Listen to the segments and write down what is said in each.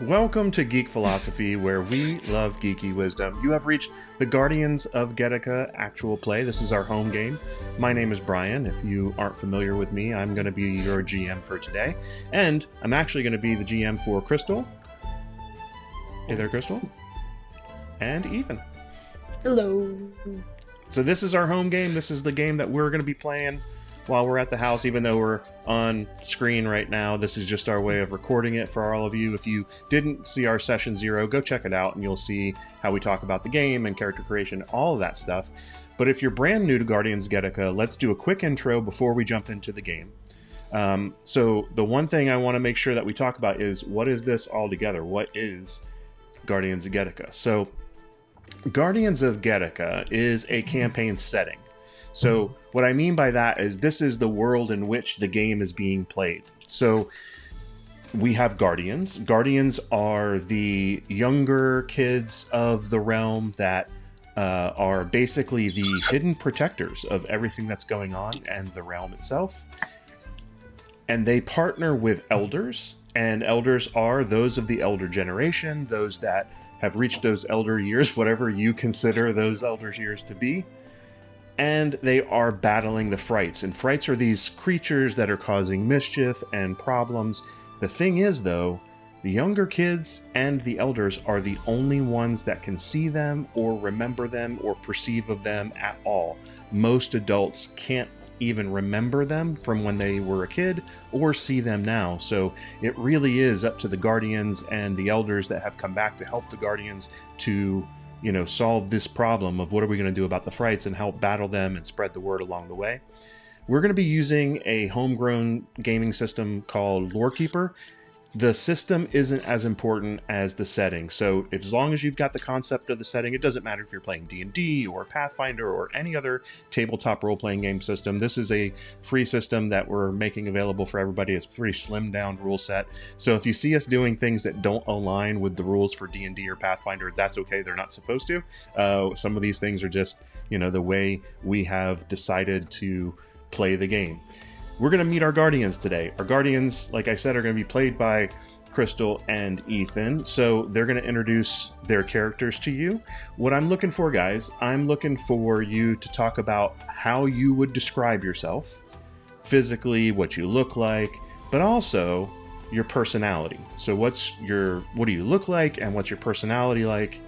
Welcome to Geek Philosophy, where we love geeky wisdom. You have reached the Guardians of Getica actual play. This is our home game. My name is Brian. If you aren't familiar with me, I'm going to be your GM for today. And I'm actually going to be the GM for Crystal. Hey there, Crystal. And Ethan. Hello. So this is our home game. This is the game that we're going to be playing while we're at the house, even though we're on screen right now. This is just our way of recording it for all of you. If you didn't see our session 0, go check it out and you'll see how we talk about the game and character creation, all of that stuff. But if you're brand new to Guardians of Getica, let's do a quick intro before we jump into the game. So the one thing I want to make sure that we talk about is, what is this all together? What is Guardians of Getica? So Guardians of Getica is a campaign setting. So what I mean by that is this is the world in which the game is being played. So we have Guardians. Guardians are the younger kids of the realm that are basically the hidden protectors of everything that's going on and the realm itself. And they partner with elders, and elders are those of the elder generation, those that have reached those elder years, whatever you consider those elder years to be. And they are battling the Frights. And Frights are these creatures that are causing mischief and problems. The thing is, though, the younger kids and the elders are the only ones that can see them or remember them or perceive of them at all. Most adults can't even remember them from when they were a kid or see them now. So it really is up to the Guardians and the elders that have come back to help the Guardians to solve this problem of what are we going to do about the Frights and help battle them and spread the word along the way. We're going to be using a homegrown gaming system called Lorekeeper. The system isn't as important as the setting. So as long as you've got the concept of the setting, it doesn't matter if you're playing D&D or Pathfinder or any other tabletop role-playing game system. This is a free system that we're making available for everybody. It's a pretty slimmed down rule set. So if you see us doing things that don't align with the rules for D&D or Pathfinder, that's okay. They're not supposed to. Some of these things are just, the way we have decided to play the game. We're going to meet our Guardians today. Our Guardians, like I said, are going to be played by Crystal and Ethan. So they're going to introduce their characters to you. What I'm looking for, guys, I'm looking for you to talk about how you would describe yourself, physically, what you look like, but also your personality. So what do you look like and what's your personality like?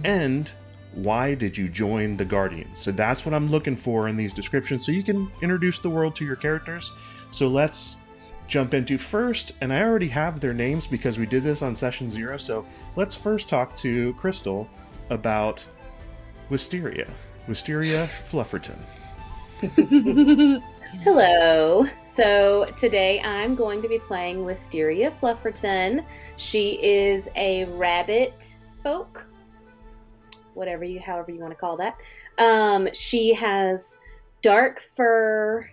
And why did you join the Guardians? So that's what I'm looking for in these descriptions, so you can introduce the world to your characters. So let's jump into first, and I already have their names because we did this on session 0. So let's first talk to Crystal about Wisteria Flufferton. Hello. So today I'm going to be playing Wisteria Flufferton. She is a rabbit folk. However you want to call that. She has dark fur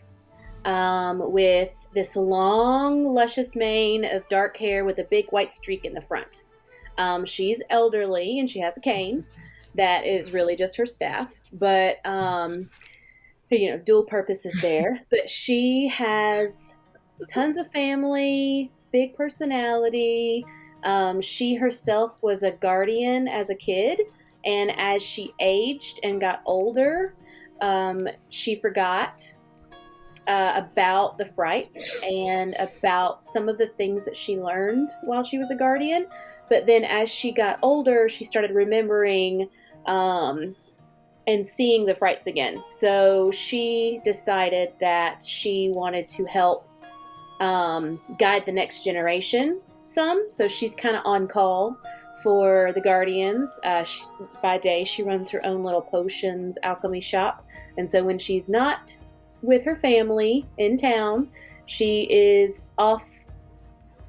with this long, luscious mane of dark hair with a big white streak in the front. She's elderly and she has a cane that is really just her staff, but dual purpose is there. But she has tons of family, big personality. She herself was a guardian as a kid. And as she aged and got older, she forgot about the Frights and about some of the things that she learned while she was a guardian. But then as she got older, she started remembering and seeing the Frights again. So she decided that she wanted to help guide the next generation some. So she's kind of on call for the Guardians. By day, she runs her own little potions alchemy shop. And so when she's not with her family in town, she is off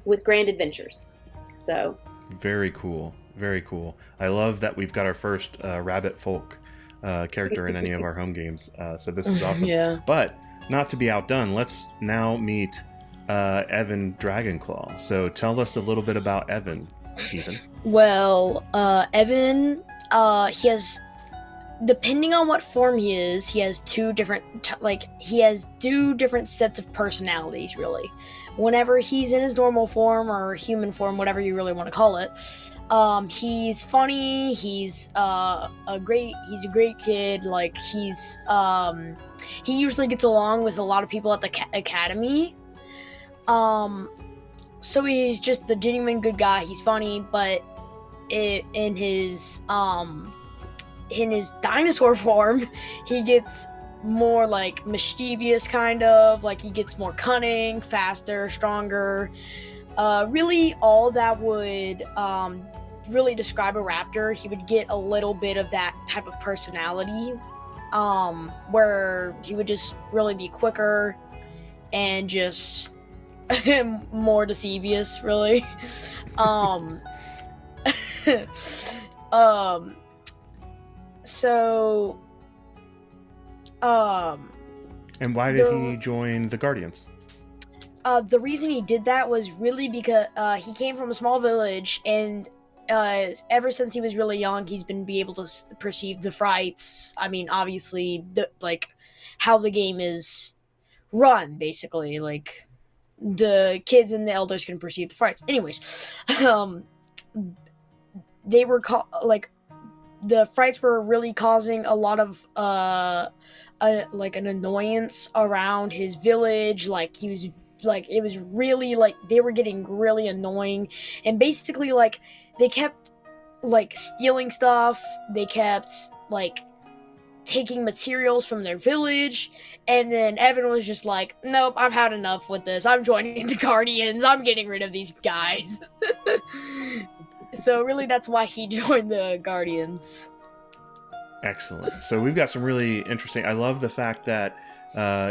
with grand adventures. So Very cool. Very cool. I love that we've got our first rabbit folk character in any of our home games. So this is awesome. Yeah. But not to be outdone, let's now meet Evan Dragonclaw. So tell us a little bit about Evan, Ethan. Well, Evan, he has depending on what form he is, he has two different sets of personalities, really. Whenever he's in his normal form or human form, whatever you really want to call it, he's funny, he's a great kid, like he usually gets along with a lot of people at the academy. So he's just the genuine good guy. He's funny, but in his dinosaur form, he gets more like mischievous, kind of like he gets more cunning, faster, stronger. Really, all that would really describe a raptor. He would get a little bit of that type of personality, where he would just really be quicker and just more deceivious, really. So, and why did he join the Guardians? The reason he did that was really because he came from a small village, and ever since he was really young, he's been able to perceive the frights. I mean, obviously, how the game is run, basically, like the kids and the elders can perceive the frights. Anyways, they were the frights were really causing a lot of an annoyance around his village. Like he was it was really they were getting really annoying, and basically they kept stealing stuff. They kept taking materials from their village, and then Evan was just like, nope, I've had enough with this. I'm joining the Guardians. I'm getting rid of these guys. So really, that's why he joined the Guardians. Excellent. So we've got some really interesting... I love the fact that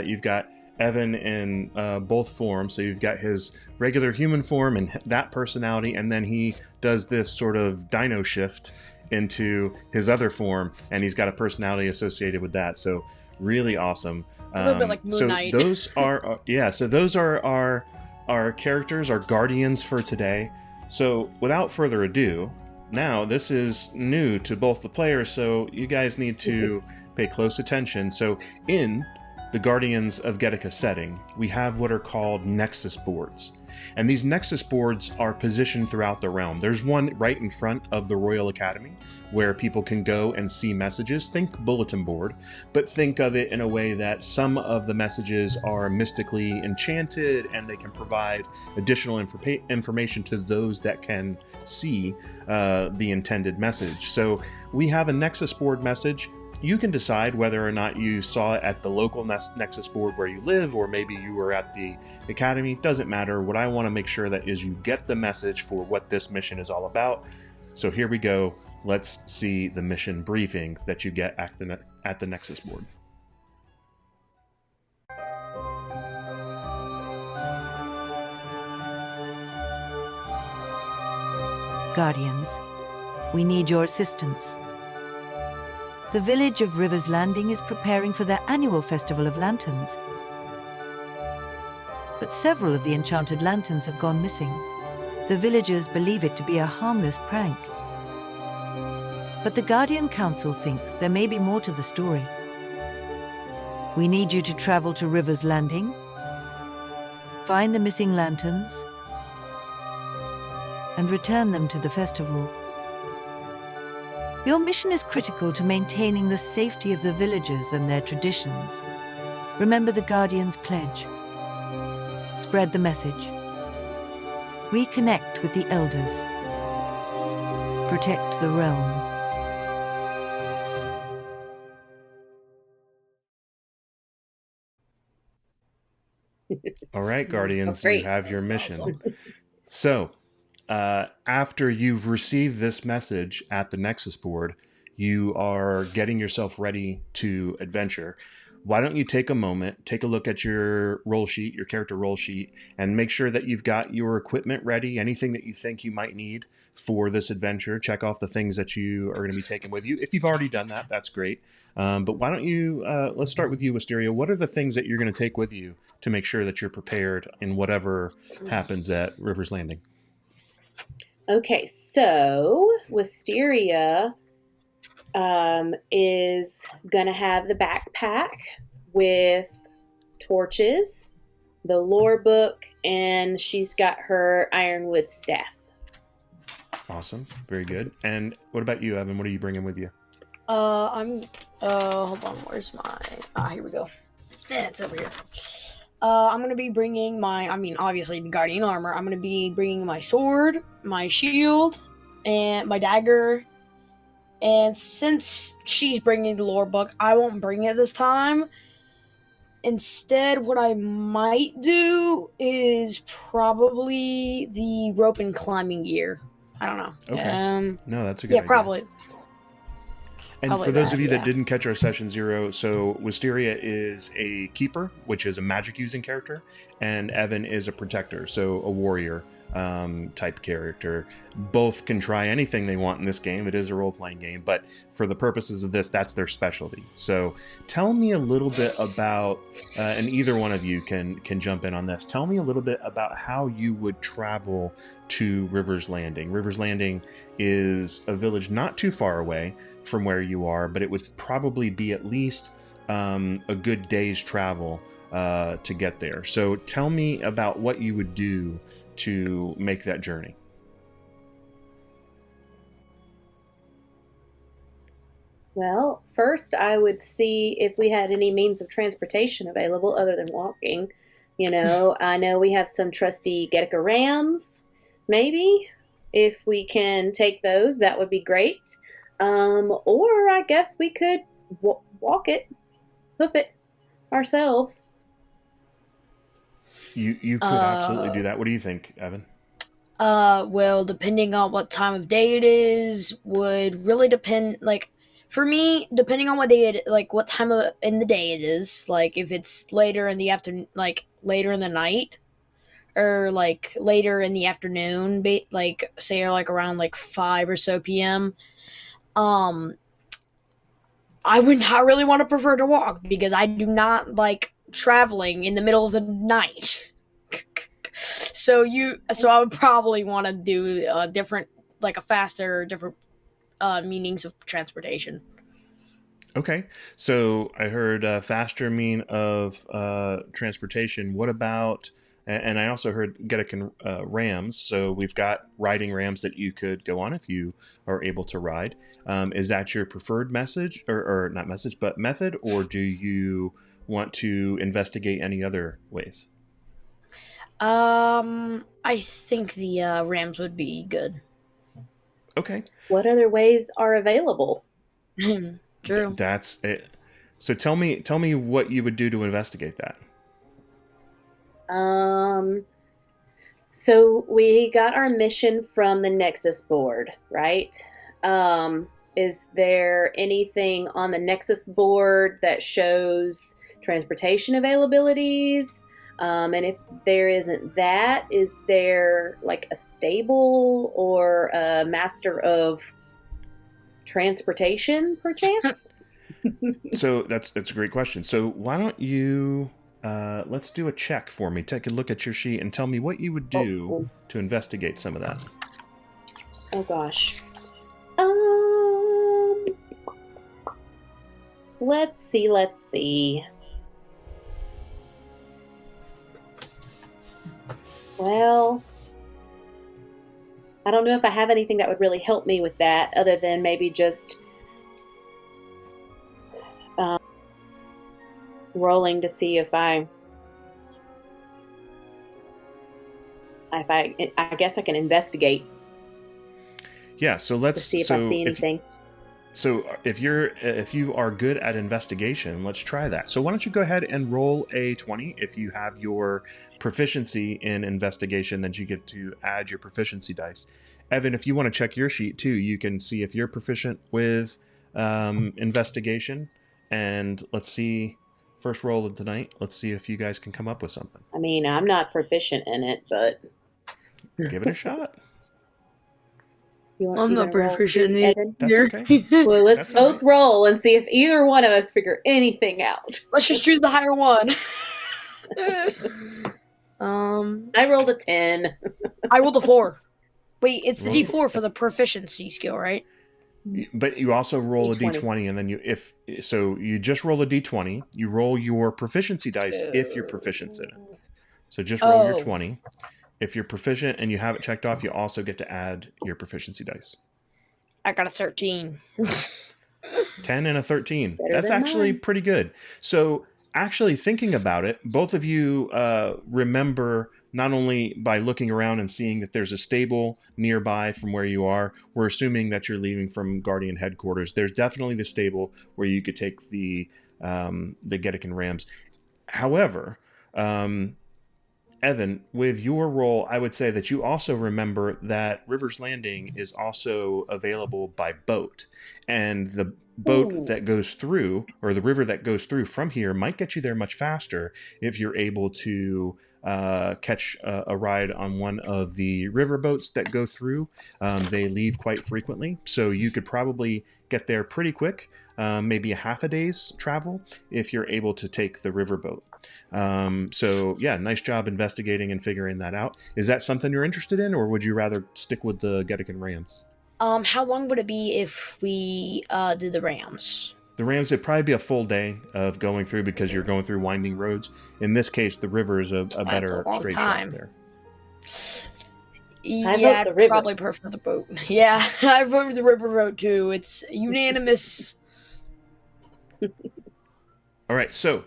you've got Evan in both forms. So you've got his regular human form and that personality, and then he does this sort of dino shift into his other form, and he's got a personality associated with that. So really awesome. A little bit like Moon Knight. So those are so those are our characters, our Guardians for today. So without further ado, now this is new to both the players, so you guys need to pay close attention. So in the Guardians of Getica setting, we have what are called Nexus boards. And these Nexus boards are positioned throughout the realm. There's one right in front of the Royal Academy where people can go and see messages. Think bulletin board, but think of it in a way that some of the messages are mystically enchanted and they can provide additional information to those that can see the intended message. So we have a Nexus board message. You can decide whether or not you saw it at the local Nexus board where you live, or maybe you were at the academy. Doesn't matter. What I want to make sure that is you get the message for what this mission is all about. So here we go. Let's see the mission briefing that you get at the Nexus board. Guardians, we need your assistance. The village of River's Landing is preparing for their annual Festival of Lanterns. But several of the enchanted lanterns have gone missing. The villagers believe it to be a harmless prank. But the Guardian Council thinks there may be more to the story. We need you to travel to River's Landing, find the missing lanterns, and return them to the festival. Your mission is critical to maintaining the safety of the villagers and their traditions. Remember the Guardian's pledge. Spread the message. Reconnect with the elders. Protect the realm. All right, Guardians, you have your mission. Awesome. So, after you've received this message at the Nexus board, you are getting yourself ready to adventure. Why don't you take a moment, take a look at your roll sheet, your character roll sheet, and make sure that you've got your equipment ready, anything that you think you might need for this adventure. Check off the things that you are going to be taking with you. If you've already done that, that's great. But why don't you, let's start with you, Wisteria. What are the things that you're going to take with you to make sure that you're prepared in whatever happens at River's Landing? Okay, so Wisteria, is gonna have the backpack with torches, the lore book, and she's got her ironwood staff. Awesome. Very good. And what about you, Evan? What are you bringing with you? I'm hold on, where's my here we go. Yeah, it's over here. I'm gonna be bringing obviously the Guardian armor. I'm gonna be bringing my sword, my shield, and my dagger. And since she's bringing the lore book, I won't bring it this time. Instead, what I might do is probably the rope and climbing gear. I don't know. Okay. No, that's a good idea. Probably. And Probably for those that, of you yeah. that didn't catch our session 0, so Wisteria is a keeper, which is a magic using character, and Evan is a protector, so a warrior type character. Both can try anything they want in this game. It is a role-playing game, but for the purposes of this, that's their specialty. So tell me a little bit about, and either one of you can jump in on this. Tell me a little bit about how you would travel to River's Landing. River's Landing is a village not too far away from where you are, but it would probably be at least a good day's travel to get there. So tell me about what you would do to make that journey. Well, first I would see if we had any means of transportation available other than walking. I know we have some trusty Getica rams, maybe. If we can take those, that would be great. Or I guess we could walk it, hoof it ourselves. You could absolutely do that. What do you think, Evan? Well, depending on what time of day it is, would really depend. Like, for me, depending on what day what time in the day it is. Like, if it's later in the afternoon, like later in the night, or like later in the afternoon, like say like around like 5 or so p.m. I would not really want to prefer to walk because I do not like traveling in the middle of the night. So I would probably want to do a different meanings of transportation. Okay, so I heard faster mean of transportation. What about, and I also heard Getica rams, so we've got riding rams that you could go on if you are able to ride. Is that your preferred message, or not message, but method, or do you want to investigate any other ways? I think the rams would be good. Okay. What other ways are available? True. That's it. So tell me what you would do to investigate that. So we got our mission from the Nexus board, right? Is there anything on the Nexus board that shows transportation availabilities? And if there isn't that, is there like a stable or a master of transportation, perchance? So that's a great question. So why don't you let's do a check for me. Take a look at your sheet and tell me what you would do to investigate some of that. Oh gosh. Let's see. Well, I don't know if I have anything that would really help me with that, other than maybe just rolling to see if I guess I can investigate. Yeah, so let's see if I see anything. If you are good at investigation, let's try that. So why don't you go ahead and roll a 20 if you have your proficiency in investigation, then you get to add your proficiency dice. Evan, if you want to check your sheet too, you can see if you're proficient with investigation. And let's see, first roll of tonight, let's see if you guys can come up with something. I mean, I'm not proficient in it, but give it a shot. I'm not proficient in it. That's okay. Well, let's both roll and see if either one of us figure anything out. Let's just choose the higher one. I rolled a 10. I rolled a 4. Wait, it's the D4 for the proficiency skill, right? But you also roll D20. a d20, and then you just roll a d20. You roll your proficiency dice if you're proficient in it. So just roll your 20. If you're proficient and you have it checked off, you also get to add your proficiency dice. I got a 13. 10 and a 13. Better That's than actually mine. pretty good. So actually thinking about it, both of you remember, not only by looking around and seeing that there's a stable nearby from where you are, we're assuming that you're leaving from Guardian headquarters. There's definitely the stable where you could take the Getican Rams. However, Evan, with your role, I would say that you also remember that River's Landing is also available by boat. And the boat that goes through, or the river that goes through from here, might get you there much faster if you're able to catch a ride on one of the river boats that go through. They leave quite frequently, so you could probably get there pretty quick, maybe a half a day's travel if you're able to take the river boat. So yeah, nice job investigating and figuring that out. Is that something you're interested in, or would you rather stick with the Getican Rams? How long would it be if we did the Rams? The Rams, it'd probably be a full day of going through because you're going through winding roads. In this case, the river is a better long straight time. shot there. vote Yeah, the I'd river. probably prefer the boat. Yeah, I vote for the river boat too. It's unanimous. All right, so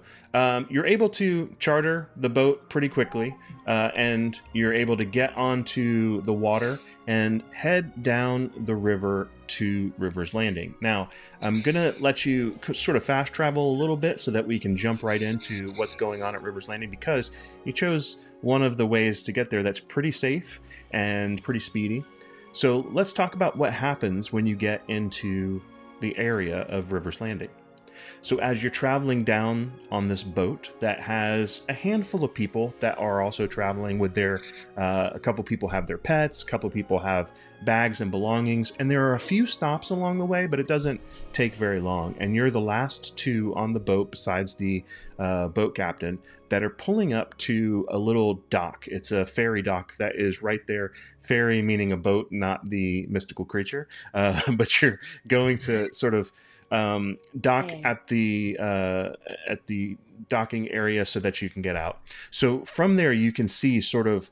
you're able to charter the boat pretty quickly, and you're able to get onto the water and head down the river to River's Landing. Now, I'm going to let you sort of fast travel a little bit so that we can jump right into what's going on at River's Landing, because you chose one of the ways to get there that's pretty safe and pretty speedy. So let's talk about what happens when you get into the area of River's Landing. So as you're traveling down on this boat that has a handful of people that are also traveling with their, a couple people have their pets, a couple people have bags and belongings, and there are a few stops along the way, but it doesn't take very long. And you're the last two on the boat besides the boat captain that are pulling up to a little dock. It's a ferry dock that is right there. Ferry meaning a boat, not the mystical creature, but you're going to sort of dock at the docking area so that you can get out. So from there you can see sort of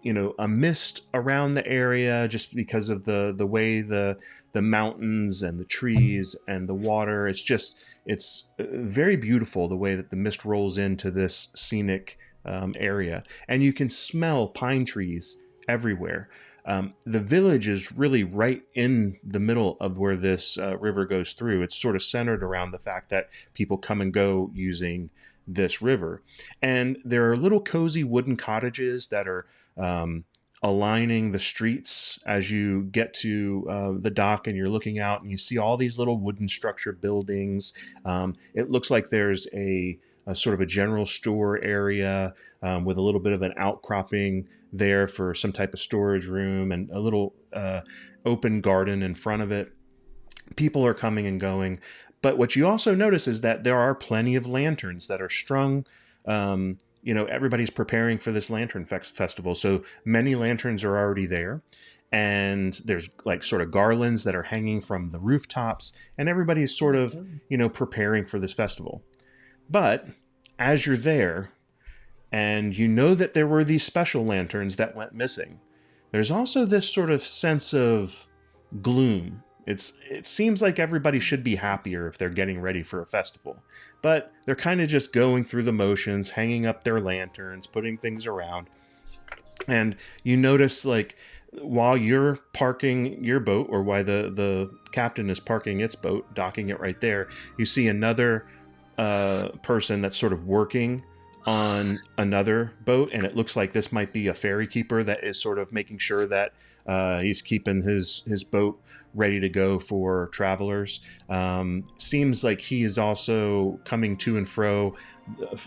a mist around the area just because of the way the mountains and the trees and the water. It's very beautiful the way that the mist rolls into this scenic area, and you can smell pine trees everywhere. The village is really right in the middle of where this river goes through. It's sort of centered around the fact that people come and go using this river. And there are little cozy wooden cottages that are aligning the streets as you get to the dock, and you're looking out and you see all these little wooden structure buildings. It looks like there's a sort of a general store area with a little bit of an outcropping there for some type of storage room, and a little open garden in front of it. People are coming and going. But what you also notice is that there are plenty of lanterns that are strung. Everybody's preparing for this lantern festival. So many lanterns are already there. And there's like sort of garlands that are hanging from the rooftops. And everybody's sort of, preparing for this festival. But as you're there, and you know that there were these special lanterns that went missing, there's also this sort of sense of gloom. It seems like everybody should be happier if they're getting ready for a festival, but they're kind of just going through the motions, hanging up their lanterns, putting things around. And you notice, like, while you're parking your boat, or while the captain is parking its boat, docking it right there, you see another person that's sort of working on another boat, and it looks like this might be a ferry keeper that is sort of making sure that he's keeping his boat ready to go for travelers. Seems like he is also coming to and fro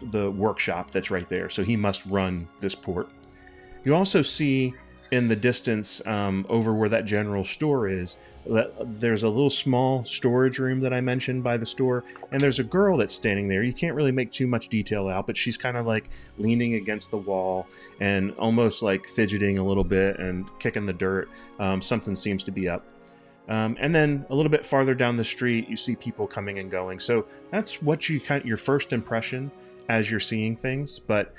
the workshop that's right there, so he must run this port. You also see in the distance, over where that general store is, there's a little small storage room that I mentioned by the store, and there's a girl that's standing there. You can't really make too much detail out, but she's kind of like leaning against the wall and almost like fidgeting a little bit and kicking the dirt. Something seems to be up. And then a little bit farther down the street, you see people coming and going. So that's what your first impression as you're seeing things. But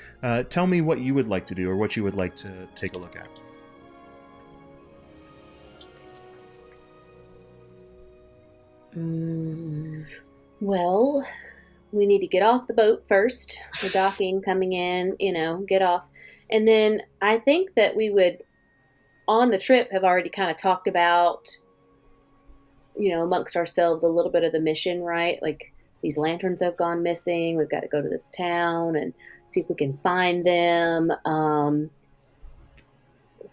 tell me what you would like to do or what you would like to take a look at. Well, we need to get off the boat first. The docking, coming in, get off. And then I think that we would, on the trip, have already kind of talked about, amongst ourselves a little bit of the mission, right? Like, these lanterns have gone missing. We've got to go to this town and see if we can find them.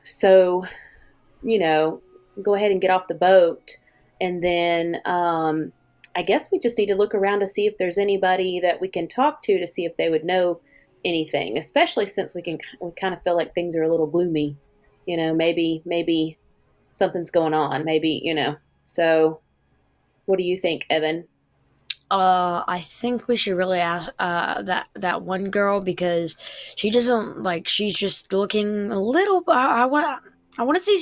So, go ahead and get off the boat. And then I guess we just need to look around to see if there's anybody that we can talk to see if they would know anything, especially since we kind of feel like things are a little gloomy. Maybe something's going on. Maybe, So what do you think, Evan? I think we should really ask that one girl, because she doesn't she's just looking a little. I want to say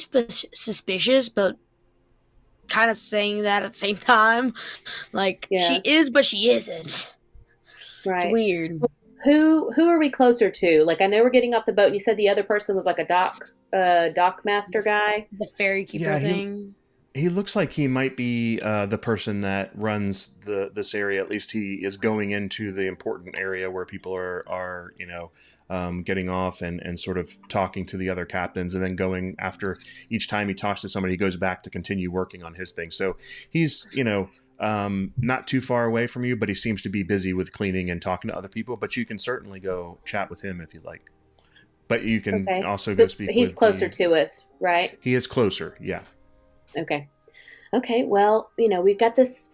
suspicious, but kind of saying that at the same time. She is, but she isn't. Right. It's weird. Who are we closer to? I know we're getting off the boat. You said the other person was like a dock master guy, the ferry keeper thing. He looks like he might be the person that runs this area. At least he is going into the important area where people are getting off and sort of talking to the other captains, and then going after each time he talks to somebody, he goes back to continue working on his thing. So he's not too far away from you, but he seems to be busy with cleaning and talking to other people. But you can certainly go chat with him if you like. But you can also go speak. He's closer to us, right? He is closer, yeah. Okay. Well, we've got this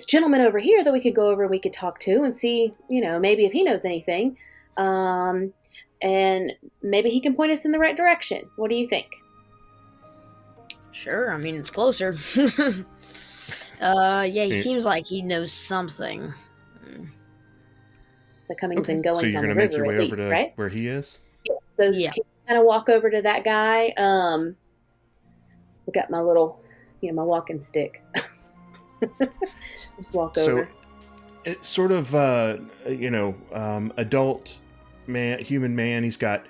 gentleman over here that we could go over and we could talk to and see, maybe if he knows anything. And maybe he can point us in the right direction. What do you think? Sure. I mean, it's closer. He seems like he knows something. The comings and goings so you're on the make river, your way at over least, to right? where he is? Yeah. So kind of walk over to that guy. I've got my little, my walking stick. Just walk over. So it's sort of, adult man, human man. He's got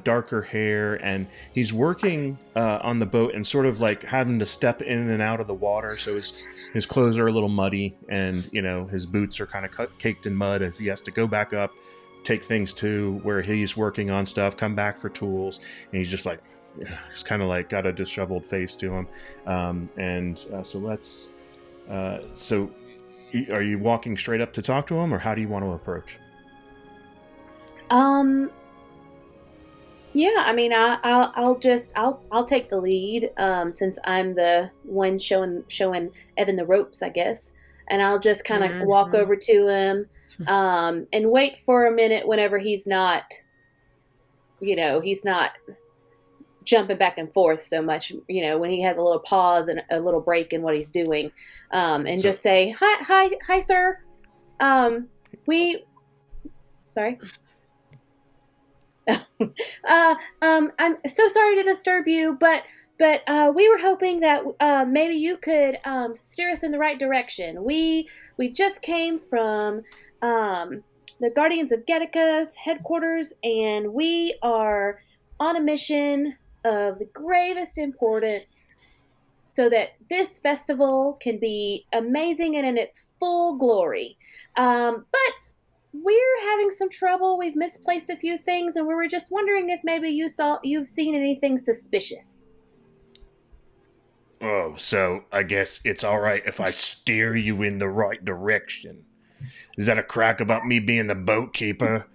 darker hair, and he's working on the boat and sort of having to step in and out of the water. So his clothes are a little muddy, and his boots are kind of caked in mud as he has to go back up, take things to where he's working on stuff, come back for tools, and he's just he's kind of got a disheveled face to him. So let's. So, are you walking straight up to talk to him, or how do you want to approach? Yeah, I mean, I'll take the lead, since I'm the one showing Evan the ropes, I guess, and I'll just kind of walk over to him, and wait for a minute whenever he's not jumping back and forth so much, when he has a little pause and a little break in what he's doing, and just say, hi, sir. Sorry. I'm so sorry to disturb you, but we were hoping that maybe you could steer us in the right direction. We just came from the Guardians of Getica's headquarters, and we are on a mission of the gravest importance so that this festival can be amazing and in its full glory. But we're having some trouble. We've misplaced a few things, and we were just wondering if maybe you've seen anything suspicious. Oh, so I guess it's all right if I steer you in the right direction. Is that a crack about me being the boat keeper?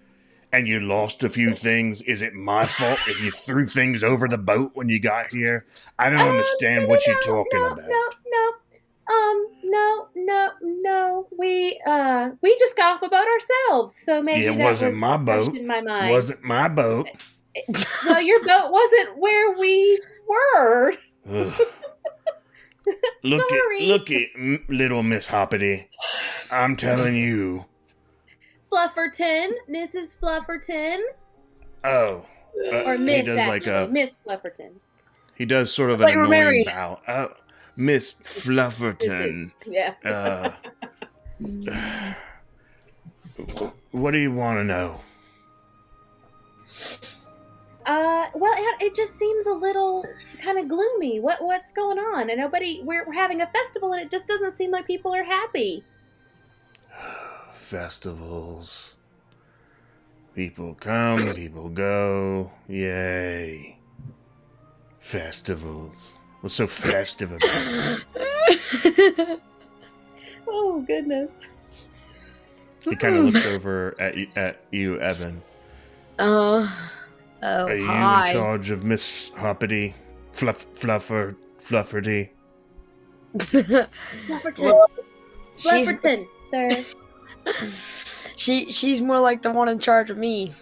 And you lost a few things? Is it my fault if you threw things over the boat when you got here? I don't understand what you're talking about. No. We just got off the boat ourselves, so maybe it wasn't my boat. In my mind. Wasn't my boat. Well, your boat wasn't where we were. Look at little Miss Hoppity. I'm telling you. Flufferton, Mrs. Flufferton. Oh. Or Miss, he does actually. Miss Flufferton. He does sort of an annoying bow. Miss Flufferton. Yeah. What do you want to know? Well, it just seems a little kind of gloomy. What's going on? And we're having a festival, and it just doesn't seem like people are happy. Festivals. People come, people go. Yay. Festivals. What's so festive about it? Oh, goodness. He kind of looks over at you, Evan. Are you hi. in charge of Miss Hoppity? Flufferty? Flufferton. Flufferton, sir. She's more like the one in charge of me.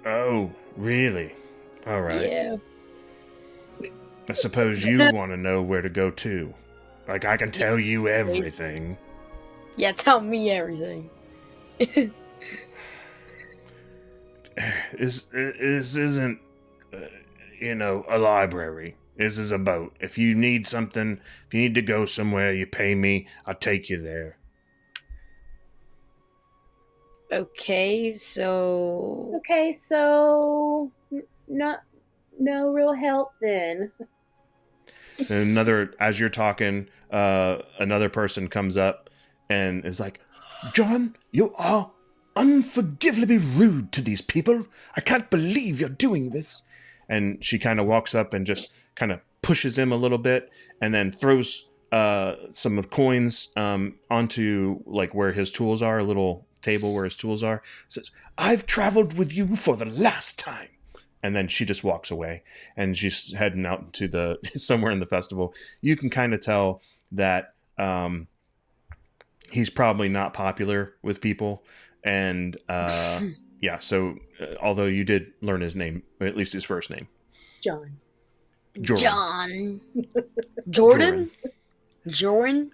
Oh, really? All right. Yeah. I suppose you want to know where to go to. Like, I can tell you everything. Yeah, tell me everything. This isn't, a library. This is a boat. If you need something, if you need to go somewhere, you pay me, I'll take you there. Okay, so No real help then. And as you're talking, another person comes up and is like, John, you are unforgivably rude to these people. I can't believe you're doing this. And she kind of walks up and just kind of pushes him a little bit and then throws some of the coins onto like where his tools are, a little table where his tools are. Says, I've traveled with you for the last time. And then she just walks away and she's heading out to somewhere in the festival. You can kind of tell that he's probably not popular with people. And yeah, so although you did learn his name, or at least his first name. John. John. Jordan? Joran?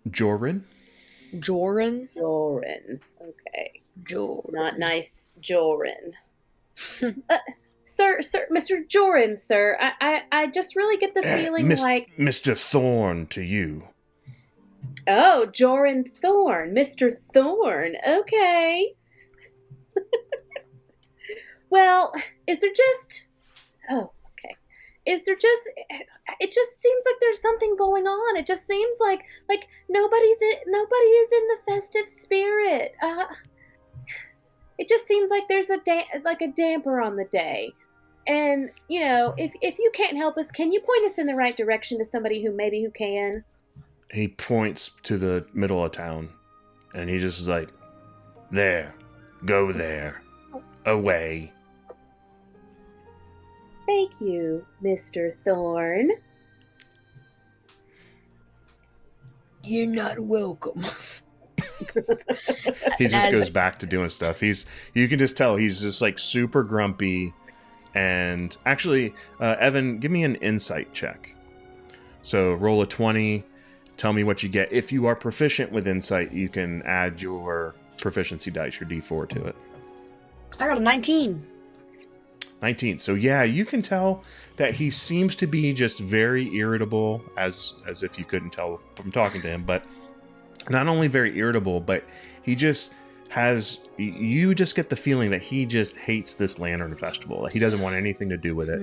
Joran? Joran? Joran. Okay. Joran. Not nice, Joran. Sir, Mr. Joran, sir. I just really get the feeling like Mr. Thorne to you. Oh, Joran Thorne, Mr. Thorne. Okay. Well, is there just? Oh, okay. Is there just? It just seems like there's something going on. It just seems like nobody is in the festive spirit. It just seems like there's a damper on the day. And, if you can't help us, can you point us in the right direction to somebody who can? He points to the middle of town, and he just is like, there, go there, away. Thank you, Mr. Thorne. You're not welcome. He just goes back to doing stuff. You can just tell he's just like super grumpy. And actually, Evan, give me an insight check. So roll a 20. Tell me what you get. If you are proficient with insight, you can add your proficiency dice, your D4 to it. I got a 19. 19. So yeah, you can tell that he seems to be just very irritable, as if you couldn't tell from talking to him, but not only very irritable, but he just you just get the feeling that he just hates this Lantern Festival. He doesn't want anything to do with it.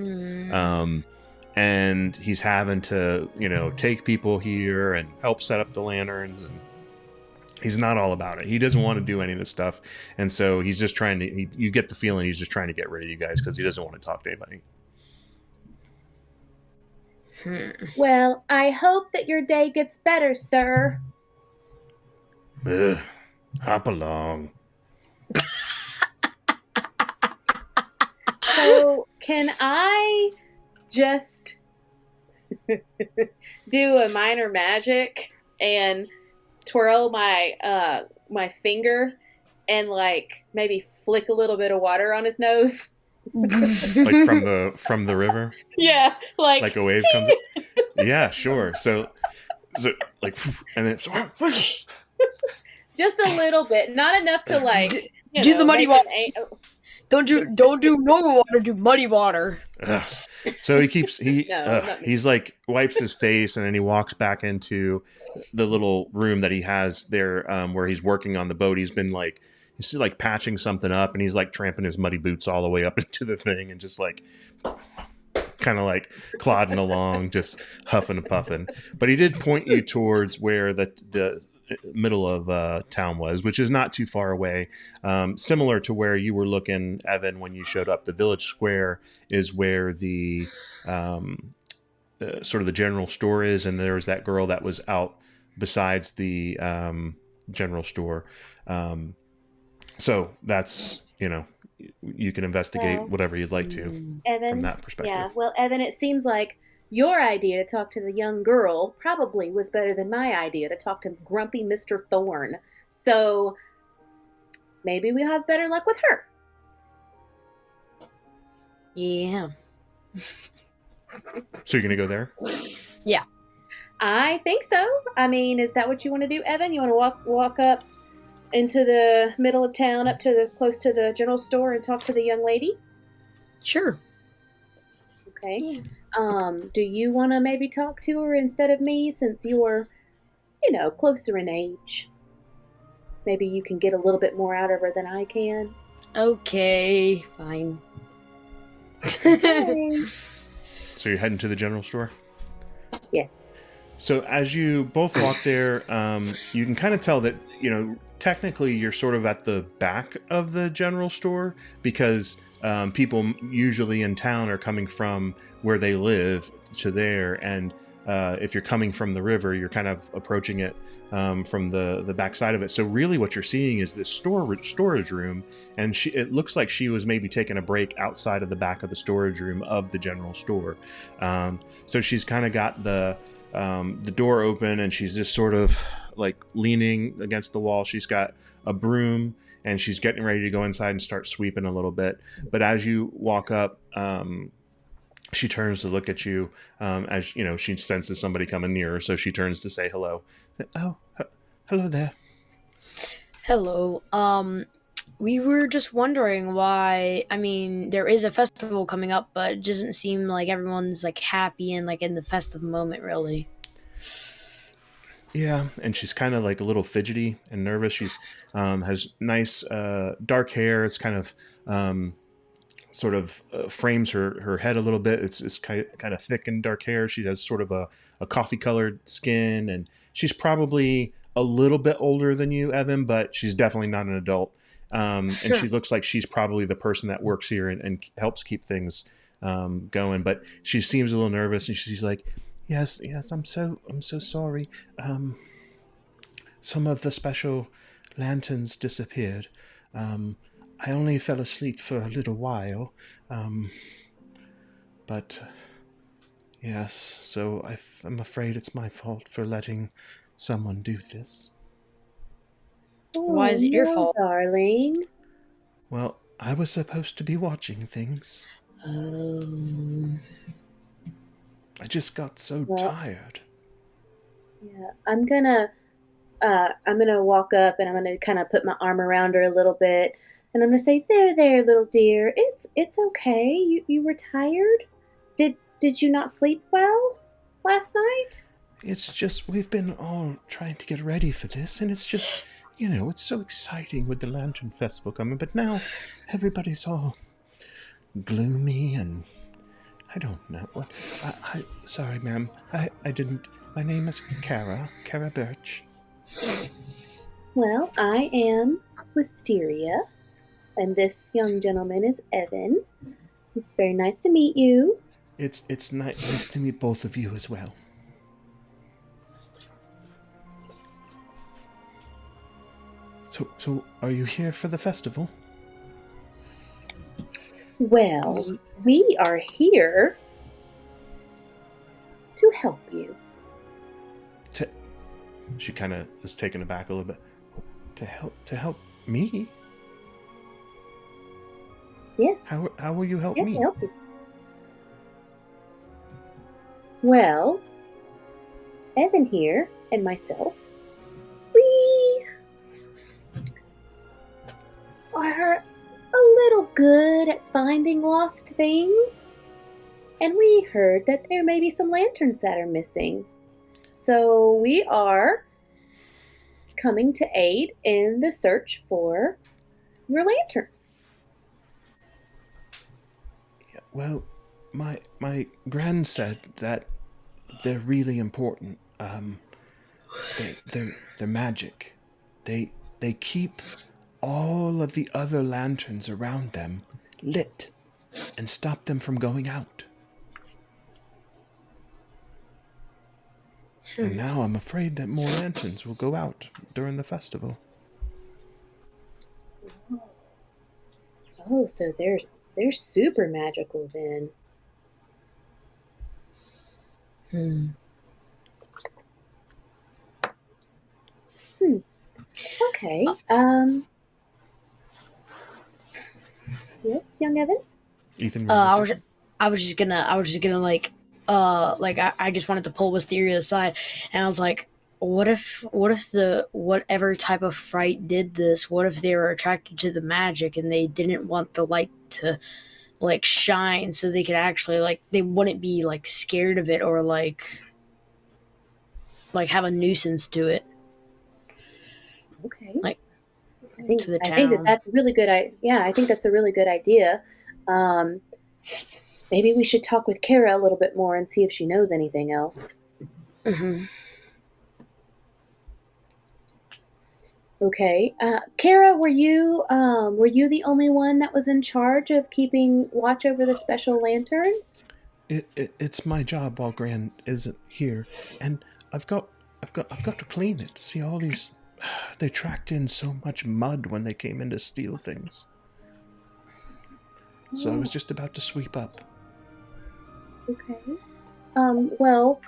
And he's having to, take people here and help set up the lanterns, and he's not all about it. He doesn't want to do any of this stuff. And so he's just trying to, you get the feeling he's just trying to get rid of you guys because he doesn't want to talk to anybody. Well, I hope that your day gets better, sir. Ugh, hop along. So, can I just do a minor magic and twirl my my finger and maybe flick a little bit of water on his nose? Like from the river? Yeah, like a wave comes up. Yeah, sure. So and then just a little bit, not enough to do the muddy water. Don't do normal water. Do muddy water. Ugh. So No, not me. he's like wipes his face and then he walks back into the little room that he has there where he's working on the boat. He's like patching something up and he's like tramping his muddy boots all the way up into the thing and just like kind of like plodding along, just huffing and puffing. But he did point you towards where the middle of town was, which is not too far away. Similar to where you were looking, Evan, when you showed up. The village square is where the sort of the general store is, and there's that girl that was out besides the general store. So that's, you can investigate whatever you'd like to Evan, from that perspective. Yeah, well, Evan, it seems like your idea to talk to the young girl probably was better than my idea to talk to grumpy Mr. Thorne. So maybe we'll have better luck with her. Yeah. So you're going to go there? Yeah. I think so. I mean, is that what you want to do, Evan? You want to walk up into the middle of town, up to close to the general store, and talk to the young lady? Sure. Okay. Yeah. Do you want to maybe talk to her instead of me, since you're, closer in age? Maybe you can get a little bit more out of her than I can. Okay, fine. Okay. So you're heading to the general store? Yes. So as you both walk there, you can kind of tell that, technically you're sort of at the back of the general store because people usually in town are coming from where they live to there. And if you're coming from the river, you're kind of approaching it from the back side of it. So really what you're seeing is this storage room. And it looks like she was maybe taking a break outside of the back of the storage room of the general store. So she's kind of got the door open and she's just sort of like leaning against the wall. She's got a broom and she's getting ready to go inside and start sweeping a little bit. But as you walk up, she turns to look at you as she senses somebody coming near her. So she turns to say hello. Oh, hello there. Hello. We were just wondering why. I mean, there is a festival coming up, but it doesn't seem like everyone's like happy and like in the festive moment, really. Yeah, and she's kind of like a little fidgety and nervous. She's has nice dark hair. It's kind of sort of frames her head a little bit. It's kind of thick and dark hair. She has sort of a coffee colored skin, and she's probably a little bit older than you, Evan, but she's definitely not an adult. And she looks like she's probably the person that works here and helps keep things going. But she seems a little nervous, and she's like, Yes, I'm so sorry. Some of the special lanterns disappeared. I only fell asleep for a little while. But yes, so I'm afraid it's my fault for letting someone do this. Why is it your no, fault? darling? Well, I was supposed to be watching things. I just got so tired. Yeah, I'm gonna walk up and I'm gonna kind of put my arm around her a little bit, and I'm gonna say, "There, little dear. It's okay. You were tired. Did you not sleep well last night?" It's just we've been all trying to get ready for this, and it's just it's so exciting with the Lantern Festival coming, but now everybody's all gloomy and. I don't know what. Sorry, ma'am. I didn't. My name is Kara Birch. Well, I am Wisteria, and this young gentleman is Evan. It's very nice to meet you. It's nice to meet both of you as well. So are you here for the festival? Well, we are here to help you. She kind of is taken aback a little bit. To help me? Yes. How will you help me? To help you. Well, Evan here and myself, we are a little good at finding lost things, and we heard that there may be some lanterns that are missing. So we are coming to aid in the search for your lanterns. Yeah, well, my gran said that they're really important. They're magic. They keep all of the other lanterns around them lit and stop them from going out. And now I'm afraid that more lanterns will go out during the festival. Oh, so they're super magical then. Okay. Yes, young Evan? Ethan, I was just gonna like I just wanted to pull Wisteria aside, and I was like, what if the whatever type of fright did this? What if they were attracted to the magic and they didn't want the light to like shine, so they could actually like they wouldn't be like scared of it or like have a nuisance to it. Okay. Like I think to the I think town. that's a really good idea. I think that's a really good idea. Maybe we should talk with Kara a little bit more and see if she knows anything else. Mm-hmm. Okay, Kara, were you the only one that was in charge of keeping watch over the special lanterns? It's my job while Gran isn't here, and I've got to clean it. See all these. They tracked in so much mud when they came in to steal things. So I was just about to sweep up. Okay. Well,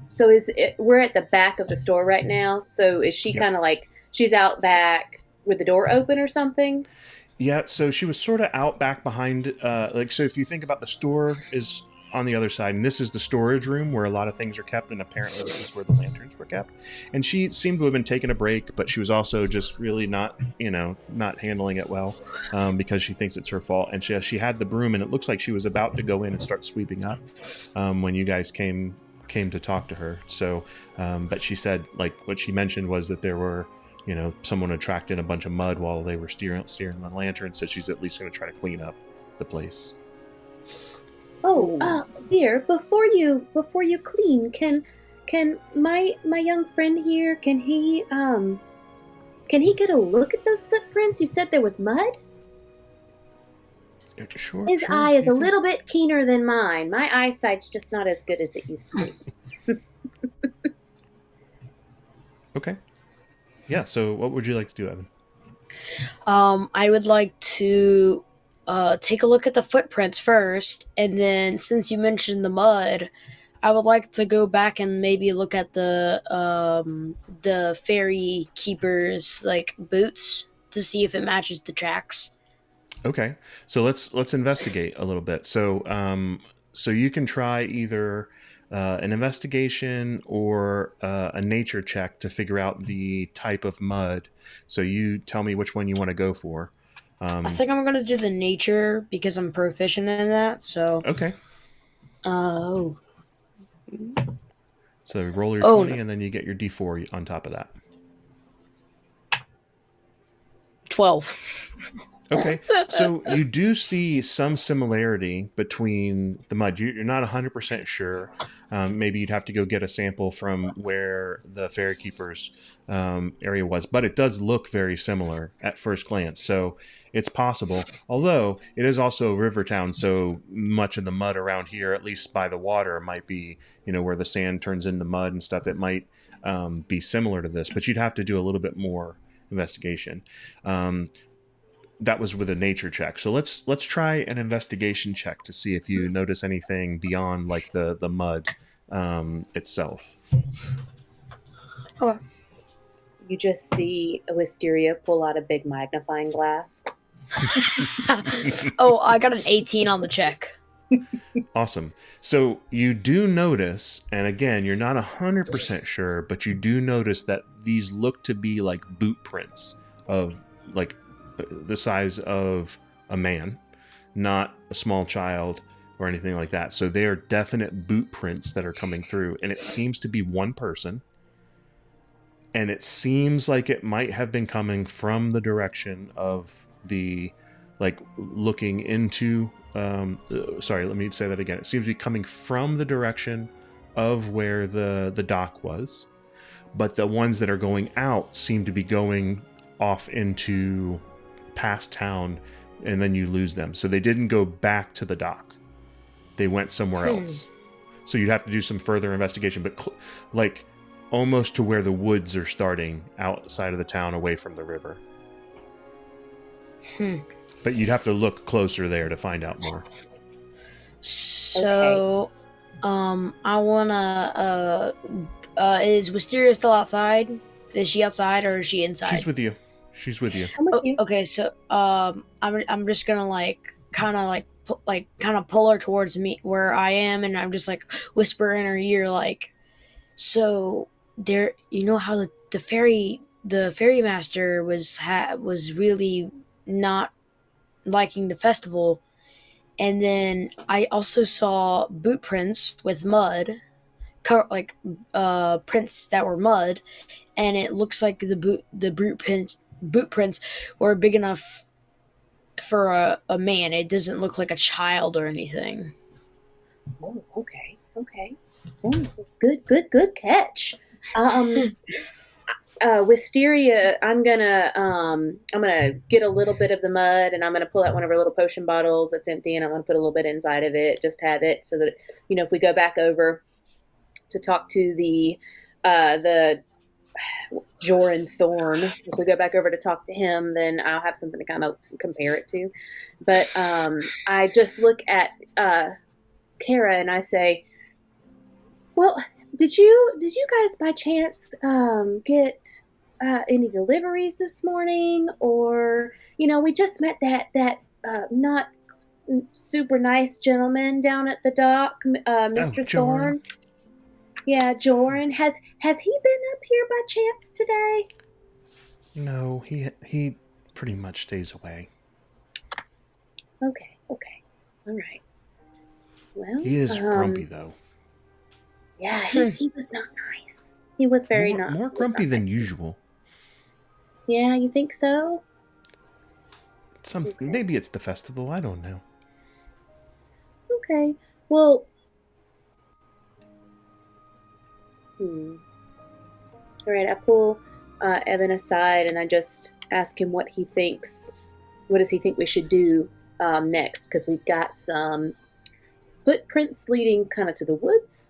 so we're at the back of the store right now. So is she kind of like she's out back with the door open or something? Yeah. So she was sort of out back behind. So if you think about the store is on the other side, and this is the storage room where a lot of things are kept, and apparently this is where the lanterns were kept. And she seemed to have been taking a break, but she was also just really not handling it well, because she thinks it's her fault. And she had the broom, and it looks like she was about to go in and start sweeping up when you guys came to talk to her. So, but she said, like, what she mentioned was that there were, someone had tracked in a bunch of mud while they were steering the lantern. So she's at least going to try to clean up the place. Oh, dear, before you clean, can my young friend here, can he get a look at those footprints? You said there was mud? Sure. His eye is a little bit keener than mine. My eyesight's just not as good as it used to be. Okay. Yeah, so what would you like to do, Evan? I would like to take a look at the footprints first, and then since you mentioned the mud, I would like to go back and maybe look at the fairy keeper's like boots to see if it matches the tracks. Okay, so let's investigate a little bit. So so you can try either an investigation or a nature check to figure out the type of mud. So you tell me which one you want to go for. I think I'm gonna do the nature because I'm proficient in that. So okay. Oh. So roll your 20, no. and then you get your D4 on top of that. 12. Okay, so you do see some similarity between the mud. You're not 100% sure. Maybe you'd have to go get a sample from where the Fairy Keeper's area was, but it does look very similar at first glance. So it's possible, although it is also a river town, so much of the mud around here, at least by the water, might be, where the sand turns into mud and stuff. It might be similar to this, but you'd have to do a little bit more investigation. That was with a nature check. So let's try an investigation check to see if you notice anything beyond like the mud itself. Okay. You just see Wisteria pull out a big magnifying glass. Oh, I got an 18 on the check. Awesome. So you do notice, and again, you're not 100% sure, but you do notice that these look to be like boot prints of like the size of a man, not a small child or anything like that. So they are definite boot prints that are coming through, and it seems to be one person. And it seems like it might have been coming from the direction of the, like, looking into, sorry, let me say that again. It seems to be coming from the direction of where the dock was. But the ones that are going out seem to be going off into past town, and then you lose them. So they didn't go back to the dock. They went somewhere else. So you'd have to do some further investigation, but like almost to where the woods are starting outside of the town, away from the river. But you'd have to look closer there to find out more. So, I wanna, is Wisteria still outside? Is she outside or is she inside? She's with you. She's with you. I'm with you. Okay, so, I'm just gonna, like, kind of pull her towards me where I am, and I'm just, like, whisper in her ear, like, so, there, you know how the ferry master was really not liking the festival, and then I also saw boot prints with mud, prints that were mud, and it looks like the boot prints were big enough for a man. It doesn't look like a child or anything. Oh, okay. Oh, good catch. Wisteria, I'm gonna get a little bit of the mud, and I'm gonna pull out one of our little potion bottles that's empty, and I'm gonna put a little bit inside of it, just have it, so that, you know, if we go back over to talk to the Joran Thorn, if we go back over to talk to him, then I'll have something to kind of compare it to. But I just look at Kara and I say, well, did you guys by chance get any deliveries this morning? Or, you know, we just met that not super nice gentleman down at the dock, Mr. Thorne. Yeah, Joran. Has he been up here by chance today? No, he pretty much stays away. Okay. All right. Well, he is grumpy though. Yeah, he was not nice. He was very more grumpy than usual. Yeah, you think so? Maybe it's the festival. I don't know. Okay. Well. All right. I pull Evan aside and I just ask him what he thinks. What does he think we should do next? Because we've got some footprints leading kind of to the woods.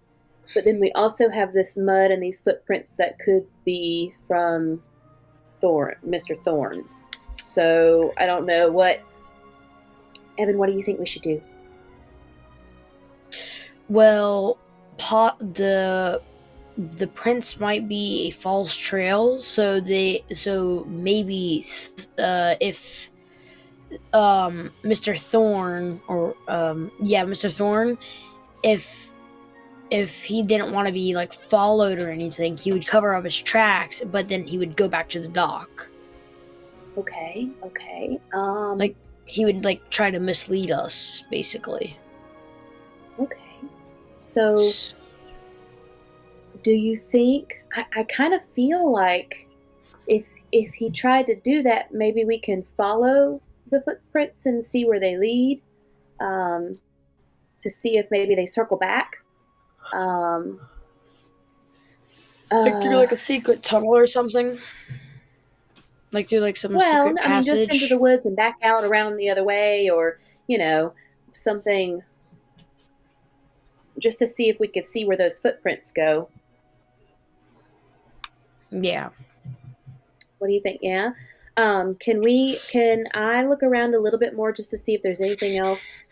But then we also have this mud and these footprints that could be from Mr. Thorne. So I don't know Evan, what do you think we should do? Well, the prints might be a false trail, so maybe if Mr. Thorne Mr. Thorne, if he didn't want to be like followed or anything, he would cover up his tracks, but then he would go back to the dock. Okay. Like he would like try to mislead us, basically. Okay. So do you think I kind of feel like if he tried to do that, maybe we can follow the footprints and see where they lead, to see if maybe they circle back. Like through like a secret tunnel or something? Like through like some secret passage? Just into the woods and back out around the other way, or, you know, something, just to see if we could see where those footprints go. Yeah. What do you think? Yeah. Can I look around a little bit more just to see if there's anything else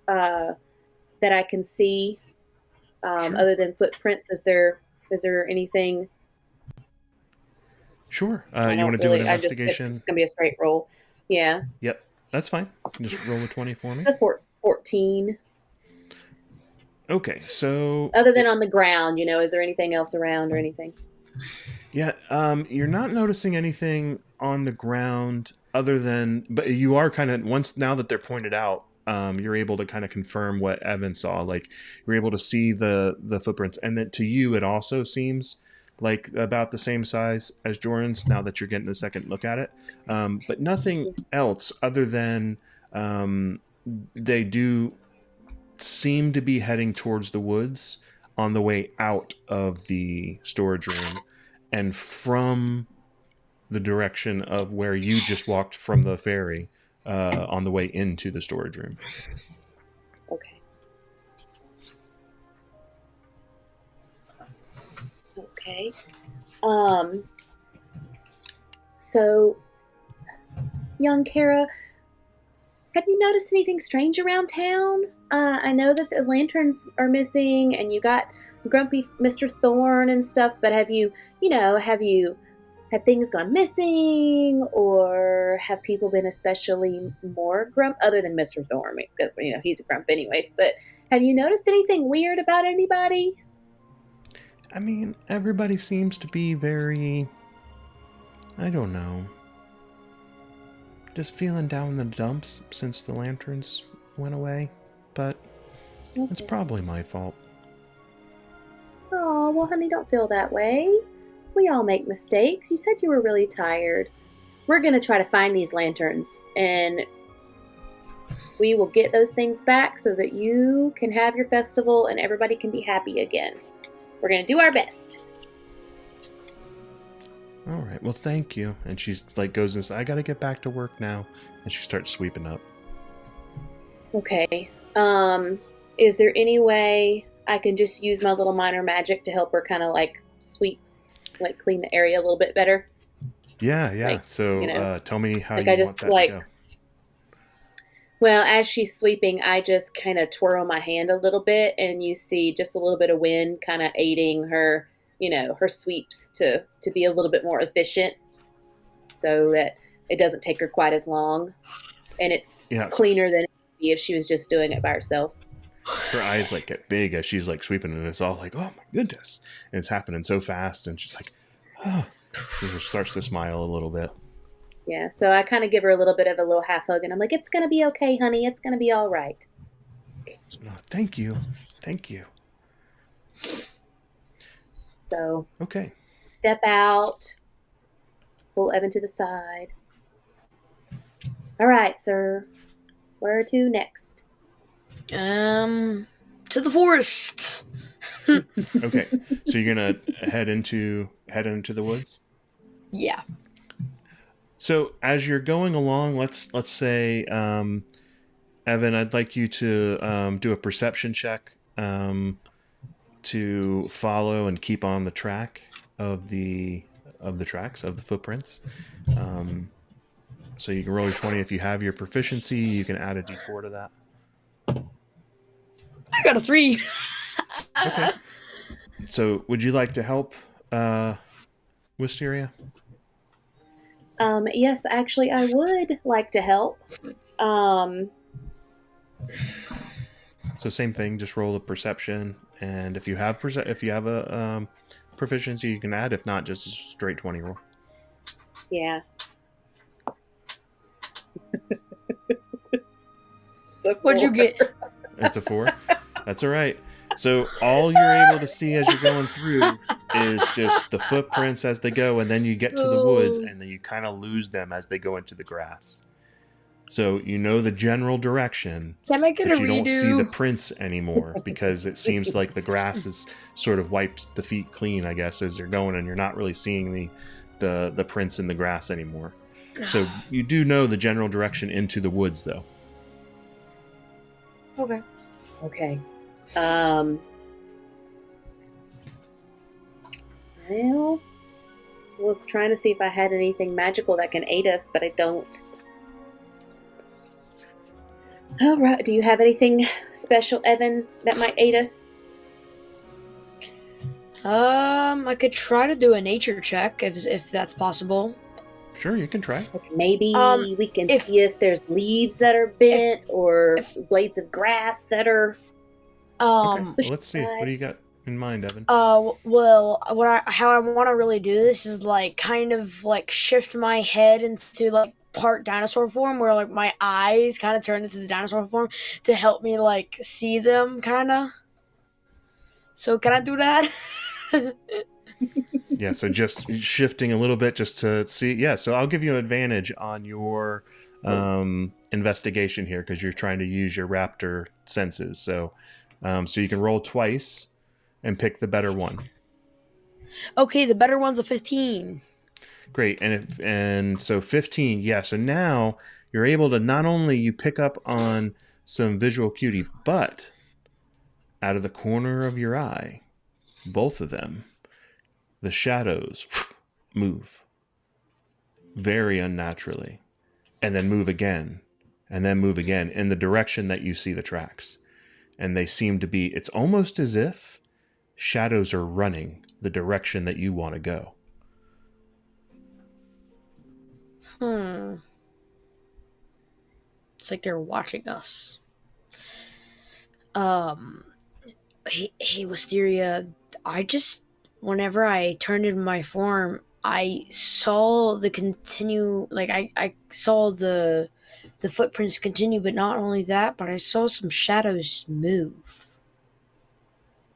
that I can see, Sure. other than footprints? Is there anything? Sure. You want to do an investigation? It's going to be a straight roll. Yeah. Yep. That's fine. Just roll a 20 for me. 14. Okay, so Other than on the ground, you know, is there anything else around or anything? yeah, you're not noticing anything on the ground other than, but you are kind of, once now that they're pointed out, you're able to kind of confirm what Evan saw. Like, you're able to see the footprints, and then to you it also seems like about the same size as Jordan's now that you're getting a second look at it. But nothing else other than they do seem to be heading towards the woods on the way out of the storage room, and from the direction of where you just walked from the ferry, on the way into the storage room. Okay. Okay. So, young Kara, have you noticed anything strange around town? I know that the lanterns are missing, and you got grumpy Mr. Thorne and stuff, but have things gone missing, or have people been especially more grump, other than Mr. Thorne, because, he's a grump anyways, but have you noticed anything weird about anybody? I mean, everybody seems to be very, I don't know, just feeling down in the dumps since the lanterns went away, but it's probably my fault. Oh, well, honey, don't feel that way. We all make mistakes. You said you were really tired. We're going to try to find these lanterns, and we will get those things back so that you can have your festival and everybody can be happy again. We're going to do our best. All right, well, thank you. And she's like, goes inside, I got to get back to work now. And she starts sweeping up. Okay. Is there any way I can just use my little minor magic to help her kind of like sweep, like clean the area a little bit better? Yeah. Like, so tell me how like you I just want that to go. Well, as she's sweeping, I just kind of twirl my hand a little bit, and you see just a little bit of wind kind of aiding her, her sweeps to be a little bit more efficient, so that it doesn't take her quite as long, and it's cleaner than it would be if she was just doing it by herself. Her eyes like get big as she's like sweeping, and it's all like, oh my goodness, and it's happening so fast, and she's like, oh, she starts to smile a little bit. Yeah, so I kind of give her a little bit of a little half hug, and I'm like, it's going to be okay, honey. It's going to be all right. Oh, thank you. So, okay. Step out, pull Evan to the side. All right, sir. Where to next? To the forest. Okay, so you're gonna head into the woods? Yeah. So as you're going along, let's say, Evan, I'd like you to do a perception check to follow and keep on the track of the tracks of the footprints. So you can roll your 20 if you have your proficiency. You can add a d4 to that. I got a 3. Okay. So would you like to help Wisteria? Yes, actually, I would like to help. So same thing, just roll a perception, and if you have a proficiency, you can add. If not, just a straight 20 roll. Yeah. What'd you get? It's a 4. That's all right. So all you're able to see as you're going through is just the footprints as they go, and then you get to the woods, and then you kind of lose them as they go into the grass. So you know the general direction, Can I get but a you redo? don't see the prints anymore because it seems like the grass has sort of wiped the feet clean, I guess, as you're going, and you're not really seeing the prints in the grass anymore. So you do know the general direction into the woods, though. Okay. Okay. Well, I was trying to see if I had anything magical that can aid us, but I don't. All right. Do you have anything special, Evan, that might aid us? I could try to do a nature check if that's possible. Sure, you can try. Like maybe we can if- see if there's leaves that are bent or blades of grass that are. Okay, well, let's see. What do you got? in mind, Evan? Well, how I want to really do this is like kind of like shift my head into like part dinosaur form, where like my eyes kind of turn into the dinosaur form to help me like see them, kind of. So can I do that? Yeah, so just shifting a little bit just to see. Yeah, so I'll give you an advantage on your investigation here because you're trying to use your raptor senses. So you can roll twice and pick the better one. Okay, the better one's a 15. Great. And so 15, yeah. So now you're able to not only you pick up on some visual acuity, but out of the corner of your eye, both of them, the shadows move very unnaturally and then move again and then move again in the direction that you see the tracks. And they seem to be, it's almost as if shadows are running the direction that you want to go. It's like they're watching us. Hey, Wisteria, whenever I turned into my form, I saw I saw the footprints continue, but not only that, but I saw some shadows move.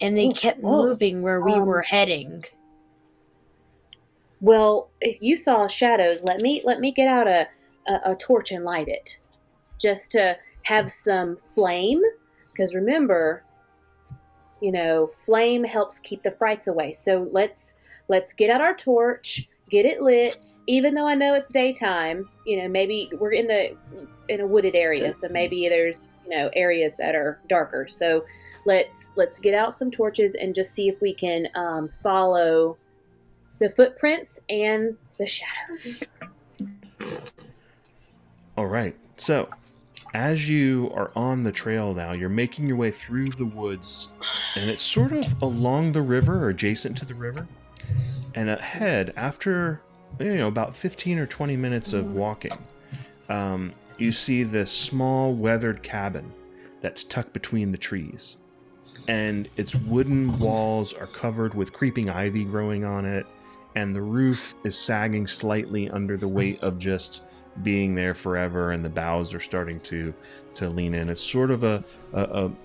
And they kept moving where we were heading. Well, if you saw shadows, let me get out a torch and light it, just to have some flame. Because remember, flame helps keep the frights away. So let's get out our torch, get it lit. Even though I know it's daytime, maybe we're in a wooded area, so maybe there's areas that are darker. So let's get out some torches and just see if we can follow the footprints and the shadows. All right. So, as you are on the trail now, you're making your way through the woods, and it's sort of along the river or adjacent to the river. And ahead, after about 15 or 20 minutes of walking, you see this small weathered cabin that's tucked between the trees. And its wooden walls are covered with creeping ivy growing on it, and the roof is sagging slightly under the weight of just being there forever, and the boughs are starting to lean in. It's sort of a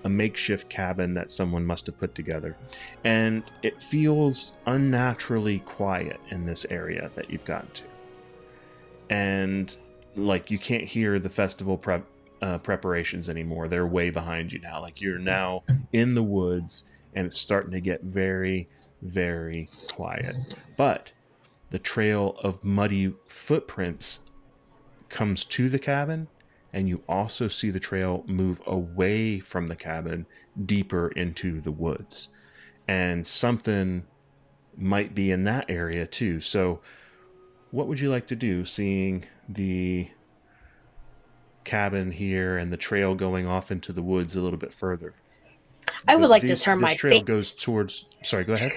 makeshift cabin that someone must have put together. And it feels unnaturally quiet in this area that you've gotten to. And like you can't hear the festival preparations anymore. They're way behind you now. Like you're now in the woods, and it's starting to get very, very quiet. But the trail of muddy footprints comes to the cabin, and you also see the trail move away from the cabin deeper into the woods. And something might be in that area too. So what would you like to do, seeing the cabin here and the trail going off into the woods a little bit further? I would like to turn my trail goes towards. Sorry, go ahead.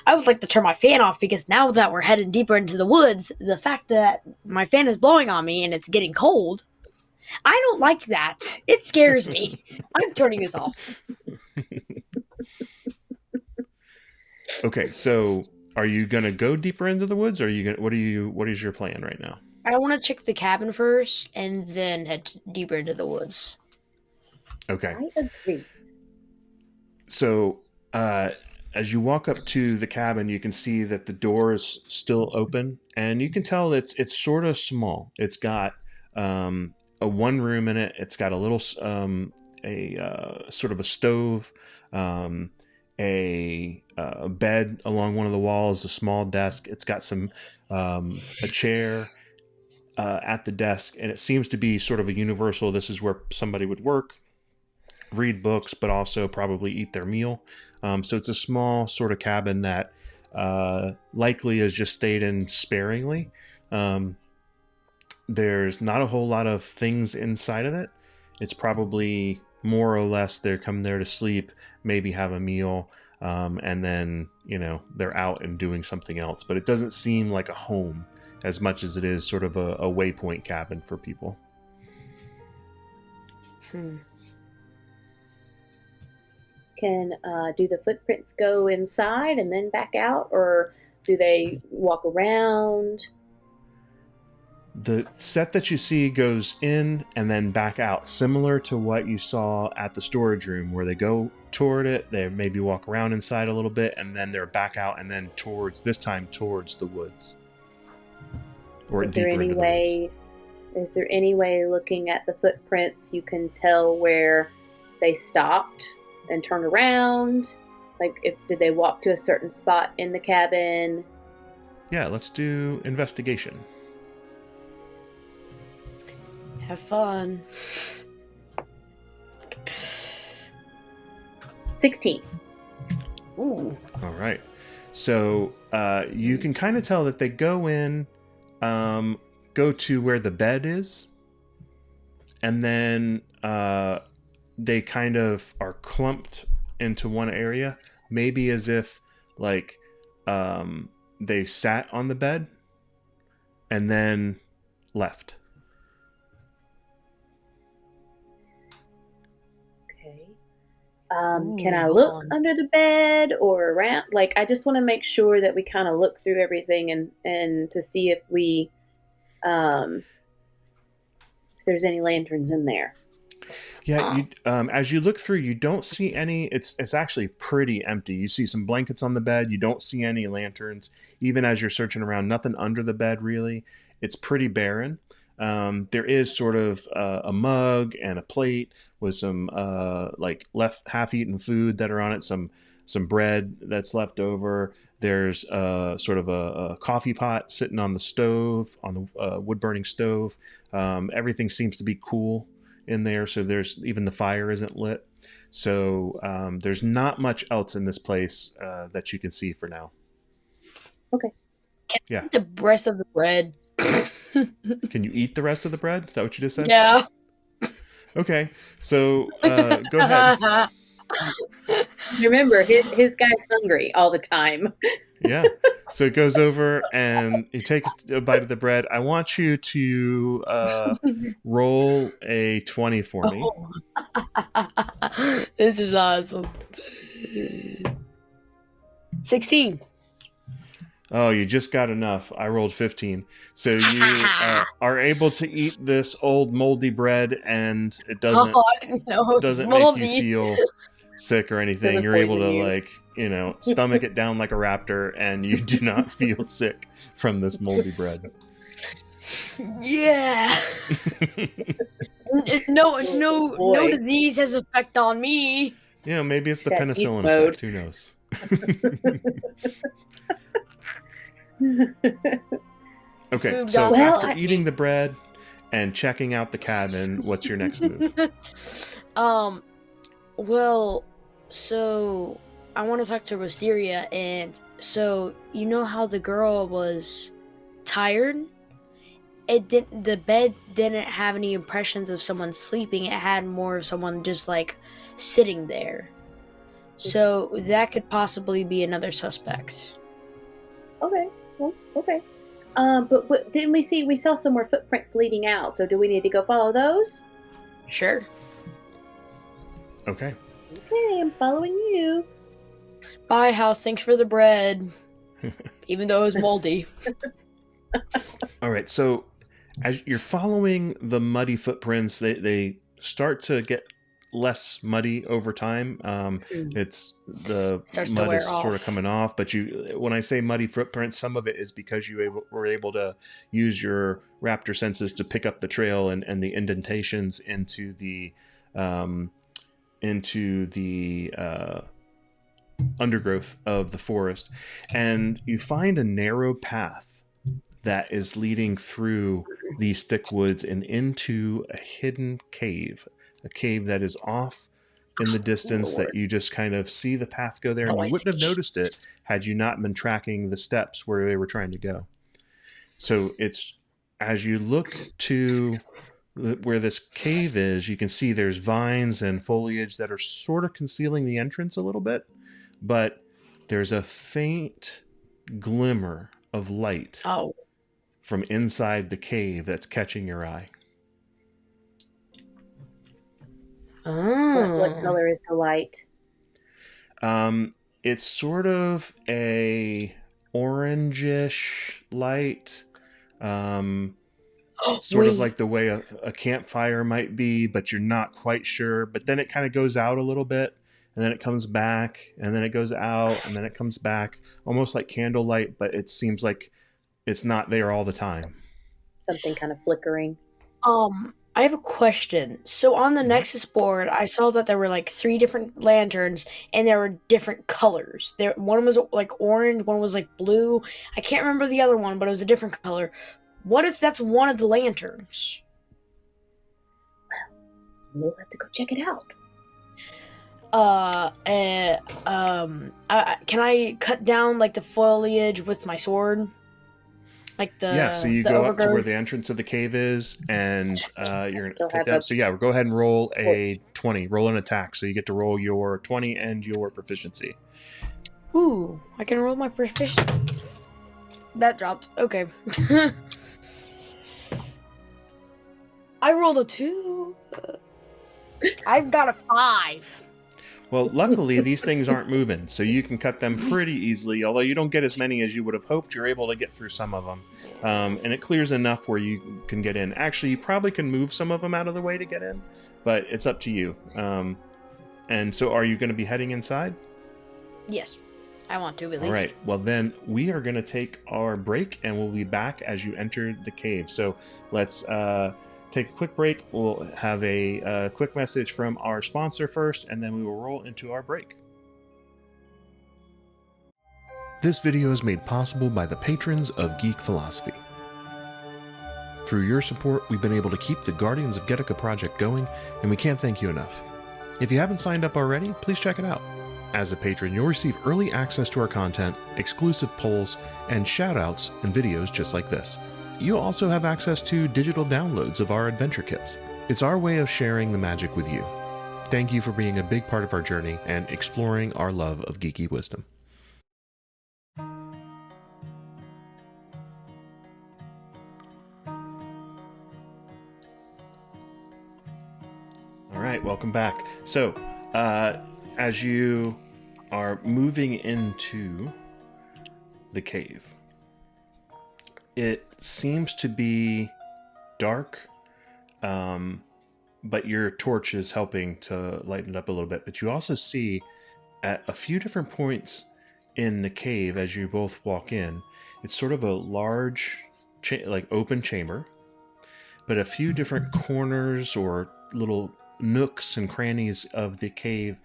I would like to turn my fan off, because now that we're heading deeper into the woods, the fact that my fan is blowing on me and it's getting cold, I don't like that. It scares me. I'm turning this off. Okay, so are you gonna go deeper into the woods, or are you gonna? What is your plan right now? I want to check the cabin first and then head deeper into the woods. Okay. I agree. So, as you walk up to the cabin, you can see that the door is still open, and you can tell it's sort of small. It's got a one room in it. It's got a little sort of a stove, a bed along one of the walls, a small desk. It's got a chair at the desk, and it seems to be sort of a universal. This is where somebody would work, read books, but also probably eat their meal. So it's a small sort of cabin that likely has just stayed in sparingly. There's not a whole lot of things inside of it. It's probably more or less they're come there to sleep, maybe have a meal, and then they're out and doing something else. But it doesn't seem like a home as much as it is sort of a waypoint cabin for people. can do the footprints go inside and then back out, or do they walk around? The set that you see goes in and then back out, similar to what you saw at the storage room, where they go toward it, they maybe walk around inside a little bit, and then they're back out and then this time towards the woods. Or Is there deeper any into the way? woods. Is there any way, looking at the footprints, you can tell where they stopped and turned around? Like, did they walk to a certain spot in the cabin? Yeah, let's do investigation. Have fun. 16. Ooh. All right. So you can kind of tell that they go in, go to where the bed is, and then they kind of are clumped into one area, maybe as if like they sat on the bed and then left. Okay. Ooh, Can I hold look on. under the bed or around? Like, I just want to make sure that we kind of look through everything and to see if we, if there's any lanterns in there. Yeah, you as you look through, you don't see any. It's actually pretty empty. You see some blankets on the bed. You don't see any lanterns. Even as you're searching around, nothing under the bed really. It's pretty barren. There is sort of a mug and a plate with some like left half-eaten food that are on it. Some bread that's left over. There's sort of a coffee pot sitting on the stove, on the wood-burning stove. Everything seems to be cool in there, so there's even the fire isn't lit. So there's not much else in this place that you can see for now. Okay. Can I Yeah. eat the rest of the bread? Can you eat the rest of the bread? Is that what you just said? Yeah. Okay. So go ahead. Remember, his guy's hungry all the time. Yeah. So it goes over and you take a bite of the bread. I want you to roll a 20 for me. This is awesome. 16. Oh, you just got enough. I rolled 15. So you are able to eat this old moldy bread, and it doesn't No, it's doesn't make moldy. you feel sick or anything. Doesn't You're able to poison you. stomach it down like a raptor, and you do not feel sick from this moldy bread. Yeah. No Boy. disease has effect on me. Maybe it's the Got beast penicillin mode. effect. Who knows? Okay, Food so gods after affect eating me. the bread and checking out the cabin, what's your next move? Well, so I want to talk to Wisteria, and so you know how the girl was tired? The bed didn't have any impressions of someone sleeping. It had more of someone just like sitting there. So that could possibly be another suspect. Okay. Well, okay. But didn't we saw some more footprints leading out? So do we need to go follow those? Sure. Okay. Okay, I'm following you. Bye, house. Thanks for the bread. Even though it was moldy. All right, so as you're following the muddy footprints, they start to get less muddy over time. It's the Starts to mud wear is sort of off. coming off, but when I say muddy footprints, some of it is because were able to use your raptor senses to pick up the trail and the indentations into the undergrowth of the forest, and you find a narrow path that is leading through these thick woods and into a hidden cave, a cave that is off in the distance that you just kind of see the path go there, That's and all you I wouldn't have see. noticed it had you not been tracking the steps where they were trying to go. So it's as you look to where this cave is, you can see there's vines and foliage that are sort of concealing the entrance a little bit, but there's a faint glimmer of light Oh. from inside the cave that's catching your eye. What color is the light? It's sort of a orangish light. Sort of Wait. like the way a campfire might be, but you're not quite sure. But then it kind of goes out a little bit, and then it comes back, and then it goes out, and then it comes back, almost like candlelight, but it seems like it's not there all the time. Something kind of flickering. I have a question. So on the Nexus board, I saw that there were like 3 different lanterns, and there were different colors. One was like orange, one was like blue. I can't remember the other one, but it was a different color. What if that's one of the lanterns? We'll have to go check it out. Can I cut down like the foliage with my sword? Like so you the go overgrowth? up to where the entrance of the cave is, and you're going Still to cut have down. a- So go ahead and roll a 20. Roll an attack, so you get to roll your 20 and your proficiency. Ooh, I can roll my proficiency. That dropped. Okay. I rolled a 2. I've got a 5. Well, luckily, these things aren't moving, so you can cut them pretty easily. Although you don't get as many as you would have hoped, you're able to get through some of them. And it clears enough where you can get in. Actually, you probably can move some of them out of the way to get in, but it's up to you. And so are you going to be heading inside? Yes, I want to at least. All right. Well, then we are going to take our break, and we'll be back as you enter the cave. So let's take a quick break. We'll have a quick message from our sponsor first, and then we will roll into our break. This video is made possible by the patrons of Geek Philosophy. Through your support, we've been able to keep the Guardians of Getica project going, and we can't thank you enough. If you haven't signed up already, please check it out. As a patron, you'll receive early access to our content, exclusive polls, and shoutouts and videos just like this. You'll also have access to digital downloads of our adventure kits. It's our way of sharing the magic with you. Thank you for being a big part of our journey and exploring our love of geeky wisdom. All right, welcome back. So, as you are moving into the cave, it seems to be dark, but your torch is helping to lighten it up a little bit. But you also see at a few different points in the cave as you both walk in, it's sort of a large, open chamber, but a few different corners or little nooks and crannies of the cave,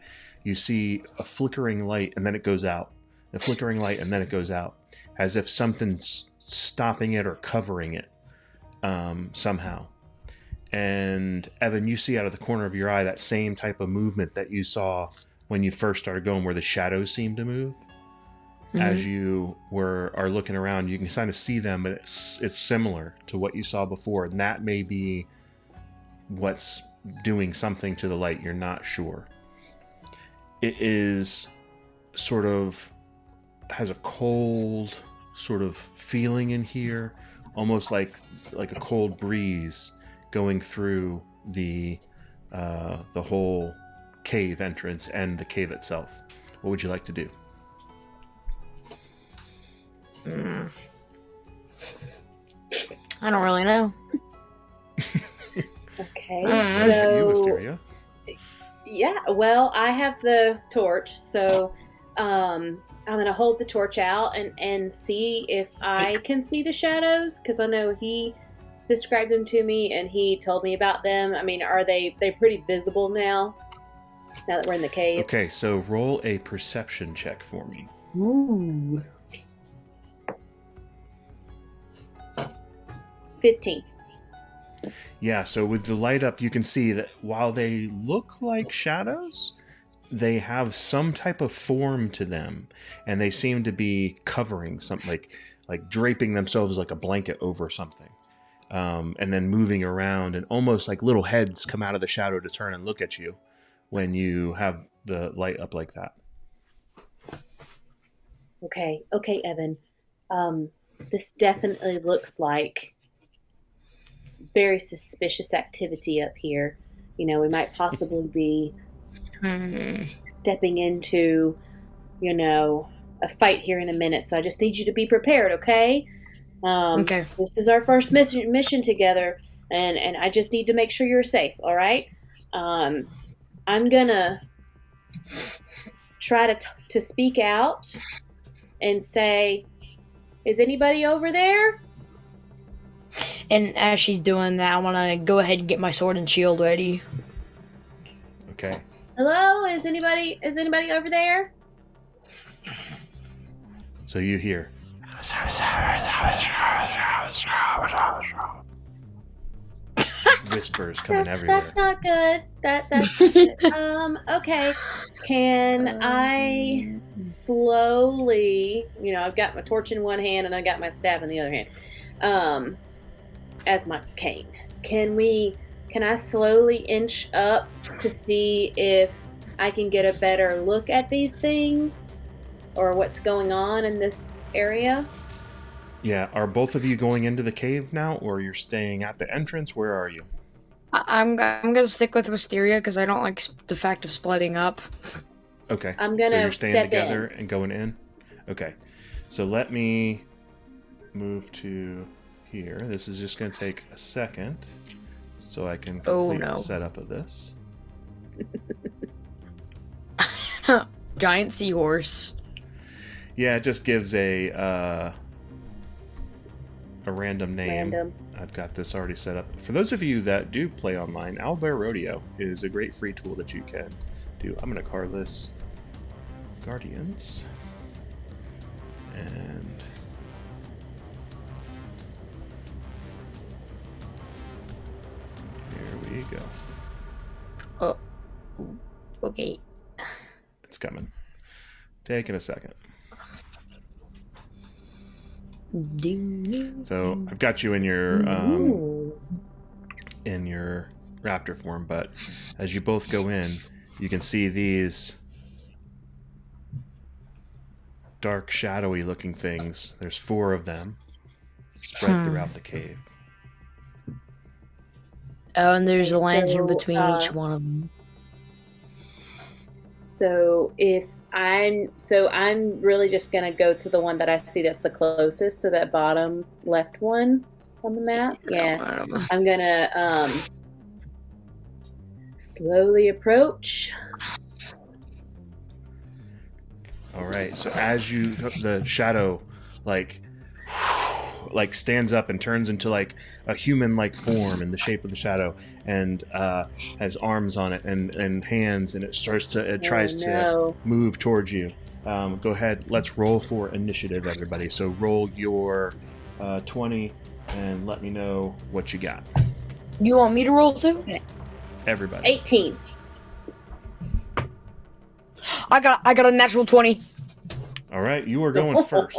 you see a flickering light, and then it goes out. A flickering light, and then it goes out, as if something's stopping it or covering it somehow. And Evan, you see out of the corner of your eye that same type of movement that you saw when you first started going, where the shadows seem to move. Mm-hmm. As you are looking around, you can kind of see them, but it's similar to what you saw before, and that may be what's doing something to the light. You're not sure. It is sort of has a cold sort of feeling in here, almost like a cold breeze going through the whole cave entrance and the cave itself. What would you like to do? I don't really know. Okay, You, Wisteria. Yeah, well, I have the torch, so I'm going to hold the torch out and see if I can see the shadows, because I know he described them to me and he told me about them. I mean, are they pretty visible now that we're in the cave? Okay, so roll a perception check for me. Ooh. 15. Yeah, so with the light up, you can see that while they look like shadows, they have some type of form to them, and they seem to be covering something, like draping themselves like a blanket over something, and then moving around, and almost like little heads come out of the shadow to turn and look at you when you have the light up like that. Okay, Evan. This definitely looks like very suspicious activity up here. You know, we might possibly be stepping into a fight here in a minute. So I just need you to be prepared, okay? Okay. This is our first mission together, and I just need to make sure you're safe, all right? I'm gonna try to speak out and say, is anybody over there? And as she's doing that, I want to go ahead and get my sword and shield ready. Okay. Hello? Is anybody over there? So you hear. Whispers coming everywhere. That's not good. That's not good. Okay. Can I slowly, I've got my torch in one hand and I got my staff in the other hand, as my cane. Can I slowly inch up to see if I can get a better look at these things or what's going on in this area? Yeah, are both of you going into the cave now, or you're staying at the entrance? Where are you? I'm gonna stick with Wisteria because I don't like the fact of splitting up. Okay. I'm gonna so you're staying step together in. and going in? Okay. So let me move to here. This is just going to take a second so I can complete the setup of this. Giant seahorse. Yeah, it just gives a random name. I've got this already set up. For those of you that do play online, Owlbear Rodeo is a great free tool that you can do. I'm going to call this Guardians. And here we go. Oh, okay. It's coming. Taking a second. So I've got you in your raptor form, but as you both go in, you can see these dark, shadowy looking things. There's 4 of them spread throughout the cave. Oh, and there's a lantern between each one of them. So I'm really just gonna go to the one that I see that's the closest, so that bottom left one on the map. Yeah. I'm gonna slowly approach. All right. So as the shadow like stands up and turns into like a human-like form in the shape of the shadow, and has arms on it and hands, and it tries to move towards you. Go ahead. Let's roll for initiative, everybody. So roll your 20 and let me know what you got. You want me to roll too? Everybody. 18. I got a natural 20. All right, you are going first.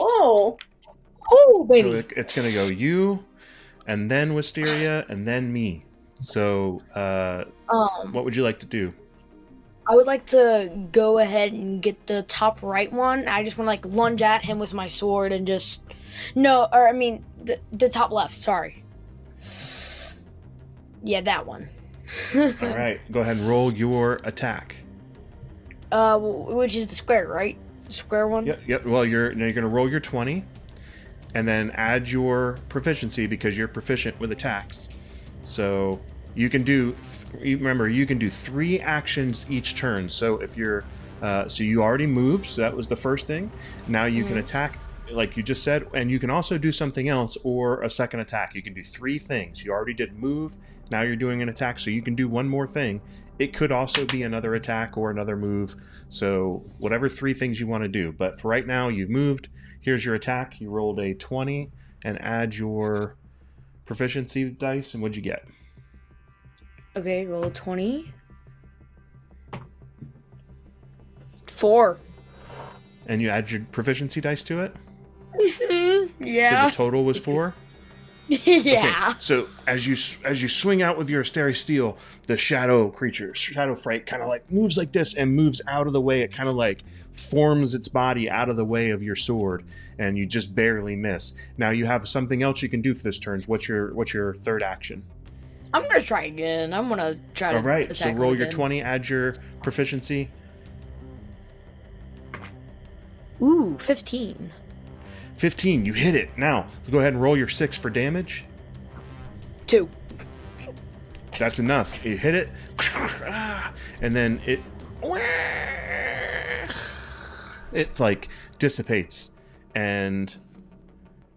Oh, baby. So it's going to go you, and then Wisteria, and then me. So, what would you like to do? I would like to go ahead and get the top right one. I just want to like lunge at him with my sword and just... No, or I mean, the top left, sorry. Yeah, that one. All right, go ahead and roll your attack. Which is the square, right? The square one? Yep. Well, you're going to roll your 20, and then add your proficiency because you're proficient with attacks. So you can do. Remember, you can do 3 actions each turn. So if you're, so you already moved, so that was the first thing. Now you can attack, like you just said, and you can also do something else or a second attack. You can do 3 things. You already did move. Now you're doing an attack, so you can do one more thing. It could also be another attack or another move. So whatever 3 things you want to do. But for right now, you've moved. Here's your attack. You rolled a 20 and add your proficiency dice. And what'd you get? Okay, roll 20. 4. And you add your proficiency dice to it? Yeah. So the total was 4? Yeah. Okay, so as you swing out with your Asteri Steel, the shadow fright kind of like moves like this and moves out of the way. It kind of like forms its body out of the way of your sword, and you just barely miss. Now you have something else you can do for this turn. What's your third action? I'm gonna try again. I'm gonna try to. All right, so roll your again. 20, add your proficiency. Ooh, 15. 15, you hit it. Now, go ahead and roll your 6 for damage. 2. That's enough. You hit it, and then it like dissipates and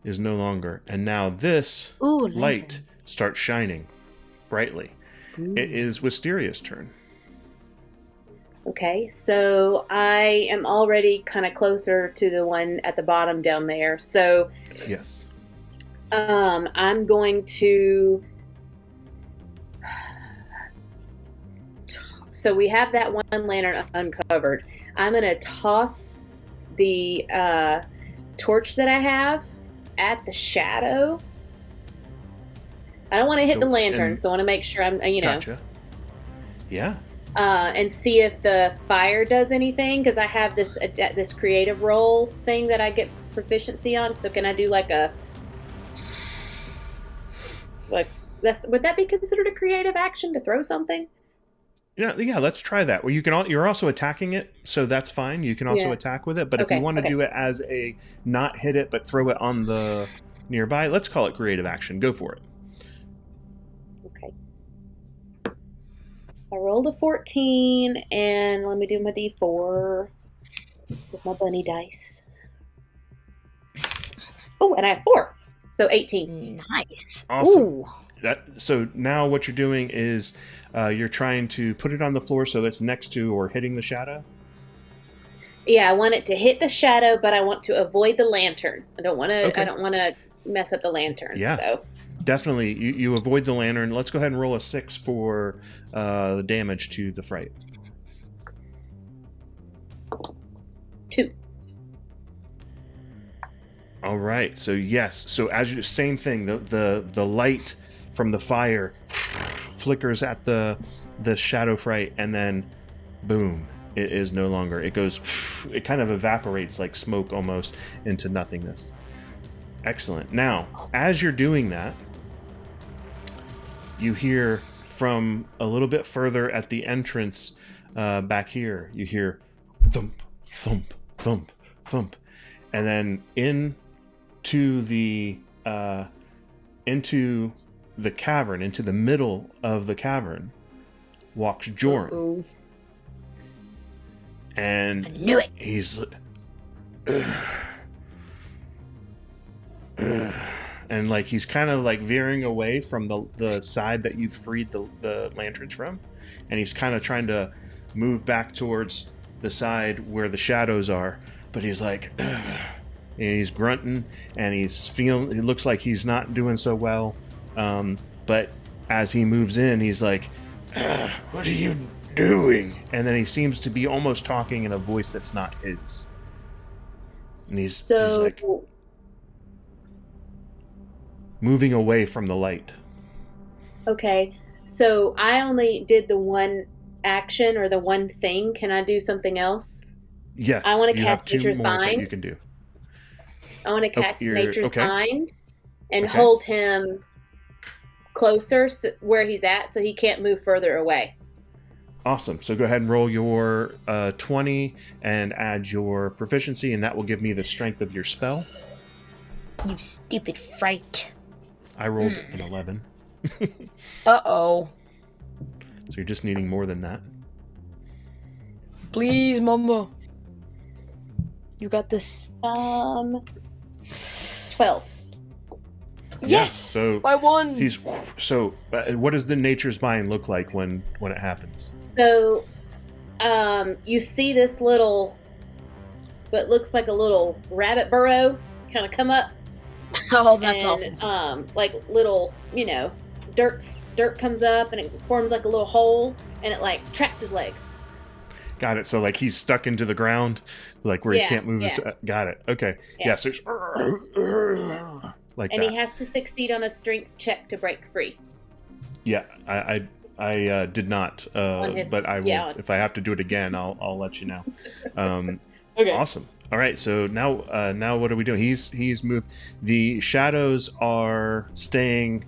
is no longer. And now this light starts shining brightly. Ooh. It is Wisteria's turn. Okay, so I am already kind of closer to the one at the bottom down there. So Yes. I'm going to. So we have that one lantern uncovered. I'm going to toss the torch that I have at the shadow. I don't want to hit the lantern, so I want to make sure I'm, Gotcha. Yeah. And see if the fire does anything, because I have this creative roll thing that I get proficiency on. So can I do like would that be considered a creative action to throw something? Yeah, let's try that. Well, you're also attacking it, so that's fine. You can also attack with it, but if you want to do it as a not hit it but throw it on the nearby, let's call it creative action. Go for it. Okay. I rolled a 14, and let me do my D4 with my bunny dice. Oh, and I have 4, so 18. Nice. Awesome. Ooh. So now what you're doing is you're trying to put it on the floor so it's next to or hitting the shadow? Yeah, I want it to hit the shadow, but I want to avoid the lantern. I don't want to mess up the lantern. Yeah. So Definitely, you avoid the lantern. Let's go ahead and roll a 6 for the damage to the fright. 2. All right. So yes. So as you same thing, the light from the fire flickers at the shadow fright, and then boom, it is no longer. It goes. It kind of evaporates like smoke almost into nothingness. Excellent. Now, as you're doing that, you hear from a little bit further at the entrance back here, you hear thump, thump, thump, thump. And then into the cavern, into the middle of the cavern, walks Jorn. Uh-oh. And I knew it. he's... and like he's kind of like veering away from the side that you've freed the lanterns from, and he's kind of trying to move back towards the side where the shadows are, but he's like and he's grunting, and he looks like he's not doing so well, but as he moves in, he's like, what are you doing? And then he seems to be almost talking in a voice that's not his, and he's like moving away from the light. Okay, so I only did the one action or the one thing. Can I do something else? Yes. I want to you cast have 2 Nature's more that Bind. you can do. I want to cast Nature's okay. Bind and Okay. hold him closer where he's at, so he can't move further away. Awesome. So go ahead and roll your 20 and add your proficiency, and that will give me the strength of your spell. You stupid fright. I rolled an 11. Uh-oh. So you're just needing more than that. Please, Mama. You got this. 12. Yes! So I won! what does the Nature's Mind look like when it happens? So, you see this little, what looks like a little rabbit burrow kind of come up. Oh, that's and, awesome. like little, dirt comes up and it forms like a little hole, and it like traps his legs. Got it. So like he's stuck into the ground, like where he can't move. Got it. Okay. Yeah. So it's like And that. he has to succeed on a strength check to break free. Yeah, I did not, but I will. If I have to do it again, I'll let you know. Okay. Awesome. All right, so now what are we doing? He's moved. The shadows are staying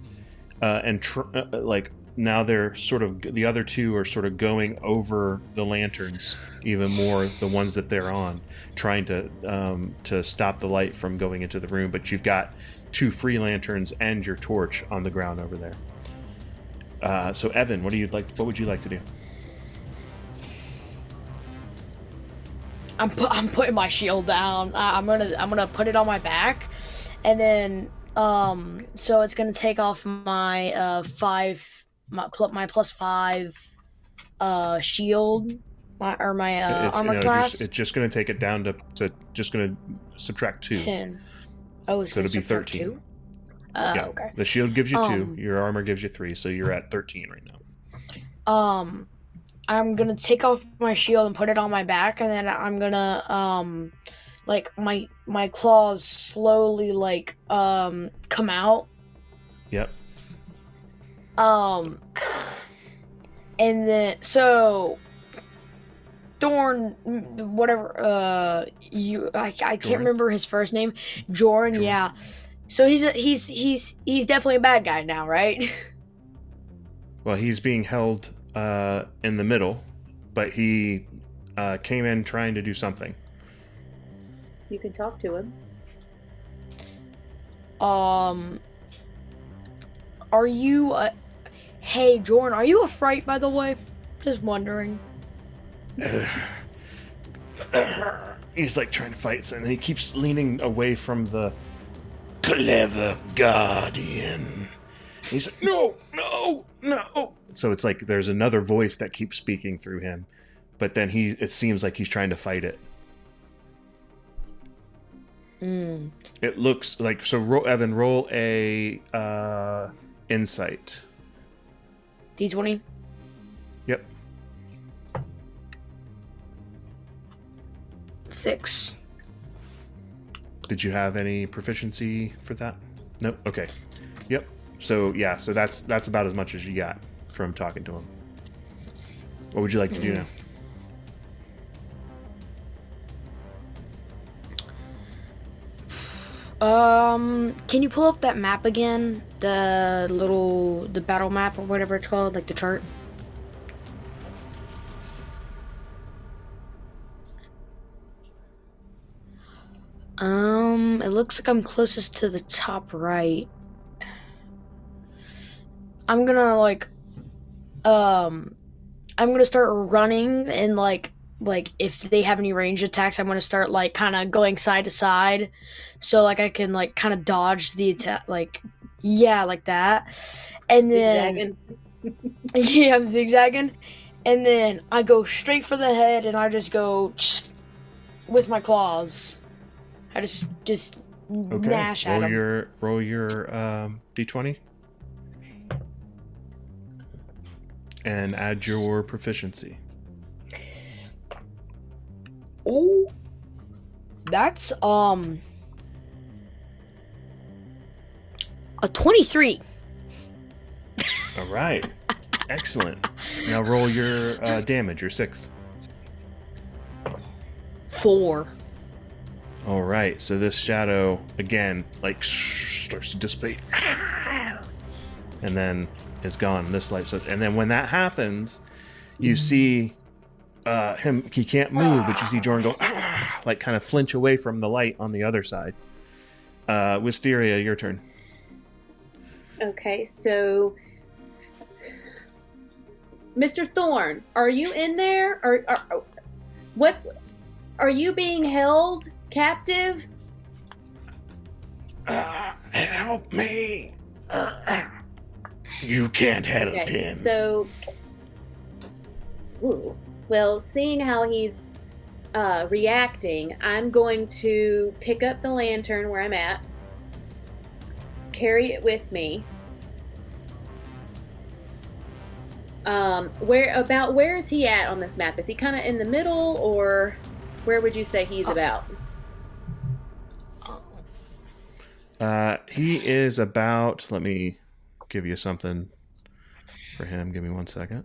like now they're sort of, the other two are sort of going over the lanterns even more, the ones that they're on, trying to stop the light from going into the room. But you've got 2 free lanterns and your torch on the ground over there. So Evan, what would you like to do? I'm putting my shield down. I'm gonna put it on my back, and then so it's gonna take off my my +5 shield, my armor class. It's just going to take it down to just going to subtract 2. 10. Oh, it's so it'll be 13. 2? Yeah. Okay. The shield gives you 2. Your armor gives you 3, so you're at 13 right now. I'm gonna take off my shield and put it on my back, and then I'm gonna like my claws slowly like come out. Yep. And then so Thorn, whatever, I can't remember his first name. Jorn, yeah. So he's definitely a bad guy now, right? Well, he's being held in the middle, but he came in trying to do something. You can talk to him. Are you hey, Jorn, are you a fright, by the way? Just wondering. He's like trying to fight, and then he keeps leaning away from the clever Guardian. He's like, no. So it's like there's another voice that keeps speaking through him, but then it seems like he's trying to fight it. It looks like, so Evan, roll a insight. D20? Yep. 6. Did you have any proficiency for that? Nope. Okay. Yep. So yeah, so that's about as much as you got from talking to him. What would you like to do now? Can you pull up that map again? The battle map or whatever it's called, like the chart? It looks like I'm closest to the top right. I'm gonna I'm gonna start running, and like if they have any range attacks, I'm gonna start like kind of going side to side, so like I can like kind of dodge the attack, like that, and Zigzagging. then yeah, I'm zigzagging, and then I go straight for the head, and I just go with my claws. I just Okay. gnash at him. Roll your d20 and add your proficiency. Oh, that's a 23. All right. Excellent. Now roll your damage, your 6. 4. All right. So this shadow again, like starts to dissipate, and then is gone. This light. So, and then when that happens, you see him. He can't move, but you see Jorn go, like kind of flinch away from the light on the other side. Wisteria, your turn. Okay, so Mr. Thorn, are you in there? Or what? Are you being held captive? Help me! You can't help Okay, him. so, well, seeing how he's reacting, I'm going to pick up the lantern where I'm at, carry it with me. Where is he at on this map? Is he kind of in the middle, or where would you say he's about? He is about. Let me give you something for him. Give me 1 second.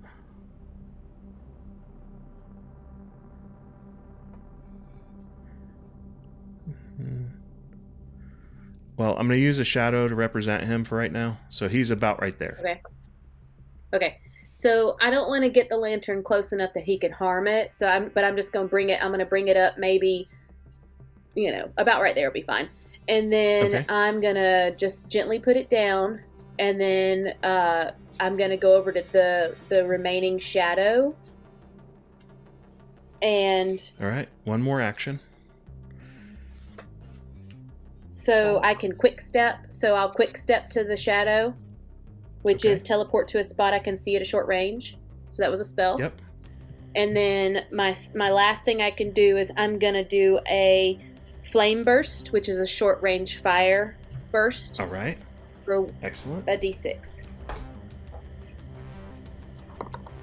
Well, I'm going to use a shadow to represent him for right now. So he's about right there. Okay. Okay. So I don't want to get the lantern close enough that he can harm it. But I'm just going to bring it. I'm going to bring it up maybe, about right there will be fine. And then Okay. I'm going to just gently put it down. And then I'm going to go over to the remaining shadow. And All right. One more action. so I can quick step. So I'll quick step to the shadow, which Okay. is teleport to a spot I can see at a short range. So that was a spell. Yep. And then my last thing I can do is I'm going to do a flame burst, which is a short range fire burst All right. for Excellent. a d6. All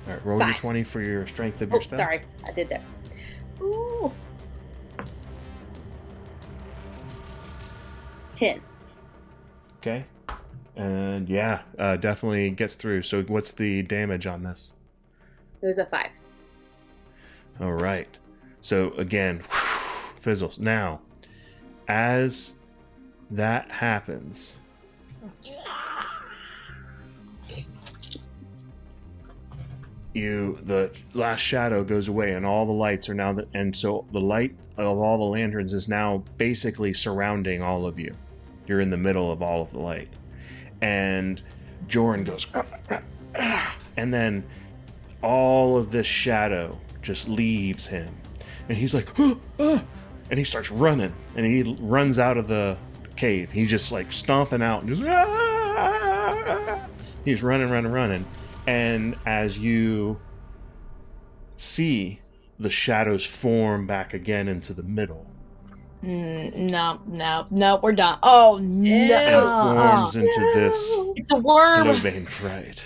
right. Roll your 5. 20 for your strength of Oh, your spell. sorry. I did that. Ooh. 10. Okay. And yeah, definitely gets through. So what's the damage on this? It was a 5. All right. So again, fizzles. Now, as that happens, the last shadow goes away, and all the lights are now, and so the light of all the lanterns is now basically surrounding all of you. You're in the middle of all of the light, and Joran goes, and then all of this shadow just leaves him, and he's like, and he starts running, and he runs out of the cave. He's just like stomping out, and just he's running, and as you see the shadows form back again into the middle, No, we're done. Oh and no! forms into this It's a worm. Globane fright.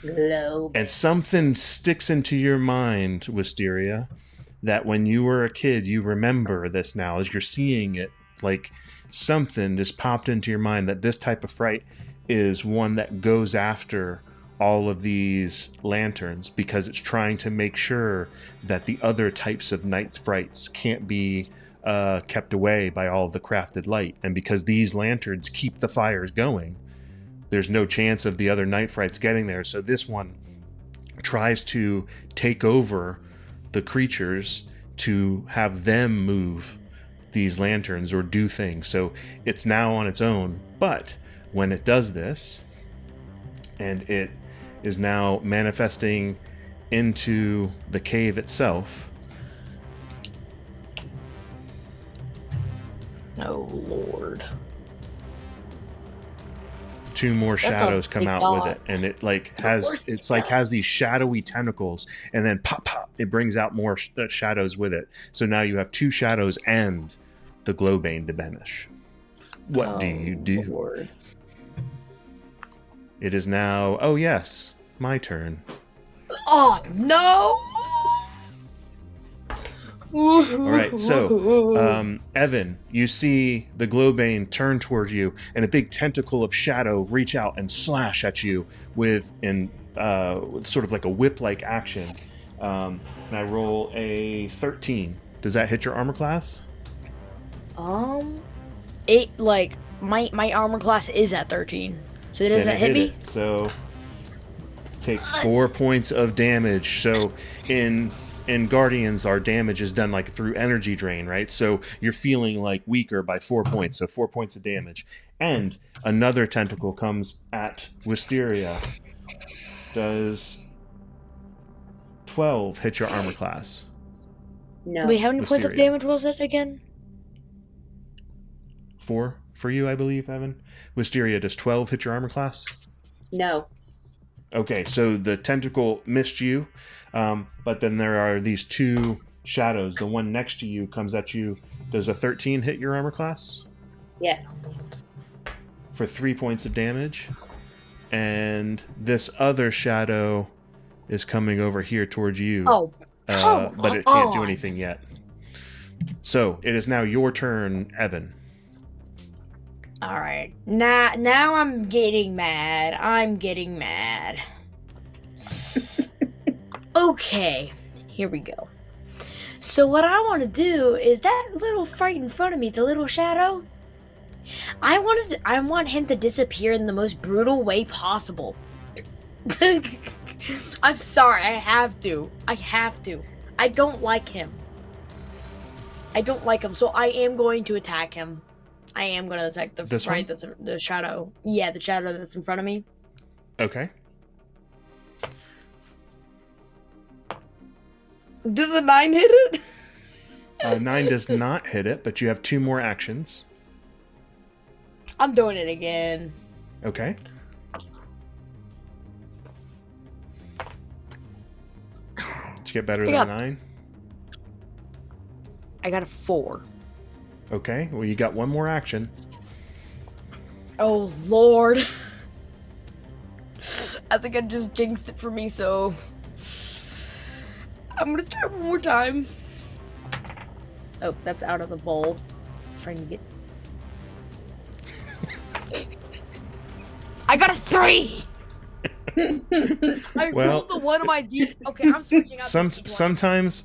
Globe. And something sticks into your mind, Wisteria, that when you were a kid, you remember this now as you're seeing it. Like something just popped into your mind that this type of fright is one that goes after all of these lanterns because it's trying to make sure that the other types of night frights can't be kept away by all of the crafted light. And because these lanterns keep the fires going, there's no chance of the other night frights getting there. So this one tries to take over the creatures to have them move these lanterns or do things. So it's now on its own. But when it does this, and it is now manifesting into the cave itself. Oh Lord! 2 more shadows come big out dog. with it, and it like course has it it's like does. has these shadowy tentacles, and then pop, it brings out more shadows with it. So now you have 2 shadows and the Globane to banish. What do you do? Lord. It is now, oh yes, my turn. Oh no! All right, so Evan, you see the Globane turn towards you, and a big tentacle of shadow reach out and slash at you with sort of like a whip-like action. And I roll a 13. Does that hit your armor class? It like my armor class is at 13, so does Then that hit me? it. So take 4 points of damage. So in Guardians, our damage is done like through energy drain, right? So you're feeling like weaker by 4 points. So 4 points of damage. And another tentacle comes at Wisteria. Does 12 hit your armor class? No. Wait, how many points of Wisteria. damage was it again? 4 for you, I believe, Evan. Wisteria, does 12 hit your armor class? No. Okay, so the tentacle missed you, but then there are these 2 shadows. The one next to you comes at you. Does a 13 hit your armor class? Yes. For 3 points of damage. And this other shadow is coming over here towards you. Oh, but it can't do on. anything yet. So it is now your turn, Evan. All right. Now I'm getting mad. Okay, here we go. So what I want to do is that little fright in front of me, the little shadow. I want him to disappear in the most brutal way possible. I'm sorry, I have to. I don't like him. So I am going to attack him. I am going to attack the This right. one? That's the shadow. Yeah, the shadow that's in front of me. Okay. Does a 9 hit it? 9 does not hit it, but you have 2 more actions. I'm doing it again. Okay. Did you get better than a 9? I got a 4. Okay. Well, you got 1 more action. Oh, Lord. I think I just jinxed it for me, so... I'm gonna try one more time. Oh, that's out of the bowl. Trying to get... I got a 3! I rolled the one of my D. Okay, I'm switching out. Sometimes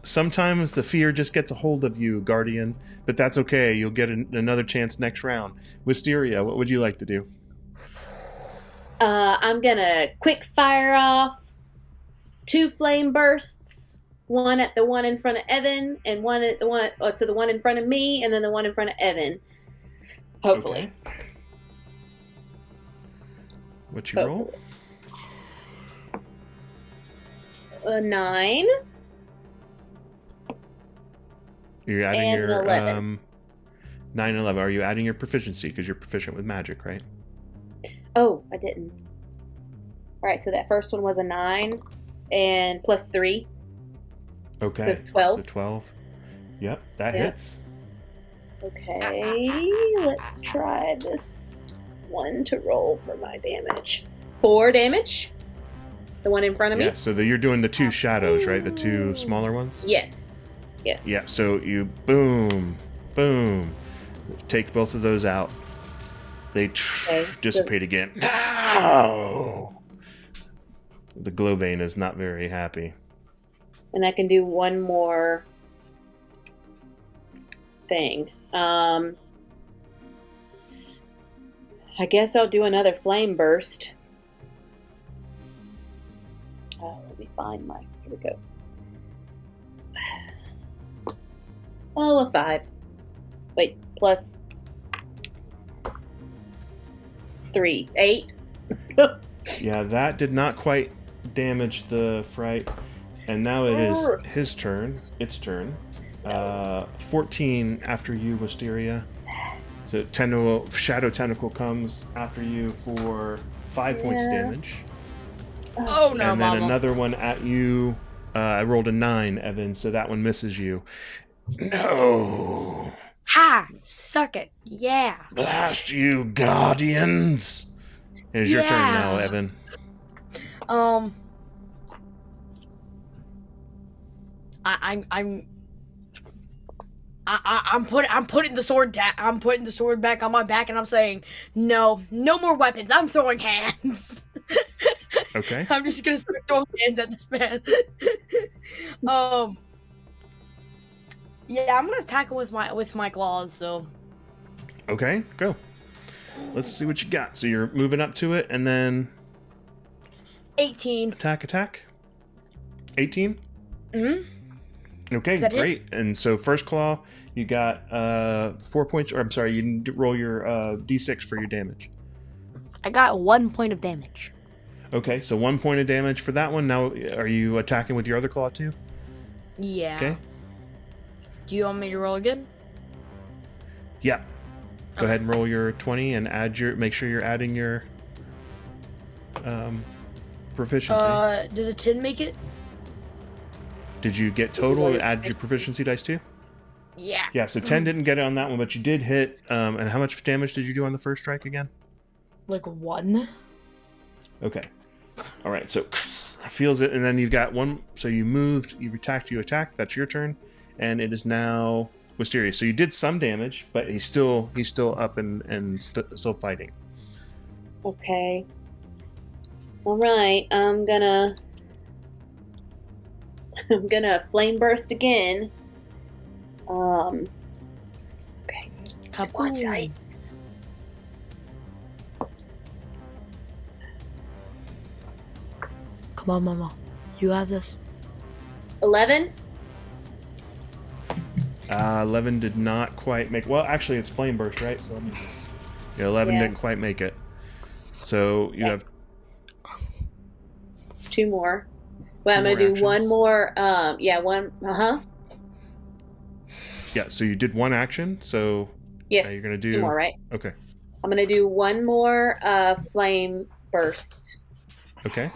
the fear just gets a hold of you, Guardian, but that's okay. You'll get another chance next round. Wisteria, what would you like to do? I'm gonna quick fire off 2 flame bursts. One at the one in front of Evan, and one at the one. Oh, so the one in front of me, and then the one in front of Evan. Hopefully. Okay. What you roll? A 9. You're adding And your 11. 9 and 11. Are you adding your proficiency because you're proficient with magic, right? Oh, I didn't. All right, so that first one was a 9, and plus 3. Okay. So 12. So 12. Yep, that Yep. hits. Okay, let's try this one to roll for my damage. 4 damage. The one in front of me. Yeah. So you're doing the 2 shadows, right? The 2 smaller ones. Yes. Yes. Yeah. So you boom, take both of those out. They dissipate again. No! The glow vein is not very happy. And I can do one more thing. I guess I'll do another flame burst. Oh, let me find my. Here we go. Oh, a 5. Wait, plus 3, 8. Yeah, that did not quite damage the fright. And now it is his turn. Its turn. 14 after you, Wisteria. So Shadow Tentacle comes after you for 5 points of damage. Oh no, And then Mama. another one at you. I rolled a 9, Evan, so that one misses you. No! Ha! Suck it. Yeah. Blast you, Guardians! It is your turn now, Evan. I'm putting the sword I'm putting the sword back on my back, and I'm saying, no more weapons. I'm throwing hands. Okay. I'm just gonna start throwing hands at this man. Yeah, I'm gonna attack him with my claws. So. Okay, go. Let's see what you got. So you're moving up to it, and then 18. attack. 18. Okay, Is that great. And so first claw, you got 4 points. Or I'm sorry, you didn't roll your d6 for your damage. I got 1 point of damage. Okay, so 1 point of damage for that one. Now, are you attacking with your other claw too? Yeah. Okay. Do you want me to roll again? Yeah. Go ahead and roll your 20 and make sure you're adding your proficiency. Does a 10 make it? Did you get total? Add your proficiency dice too? Yeah. Yeah, so 10 didn't get it on that one, but you did hit. And how much damage did you do on the first strike again? Like 1. Okay. All right, so feels it, and then you've got one. So you moved, you've attacked, you attacked. That's your turn, and it is now Wisteria. So you did some damage, but he's still up and still fighting. Okay. All right. I'm gonna flame burst again. Okay. Come on, dice. Mom. You got this. 11. 11 did not quite make... Well, actually, it's Flame Burst, right? So let me... Yeah, 11 Yeah. didn't quite make it. So you have... 2 more. But I'm Two going to do more one actions. more. One. Yeah, so you did one action, so... Yes. Now you're going to do... 2 more, right? Okay. I'm going to do one more flame burst. Okay.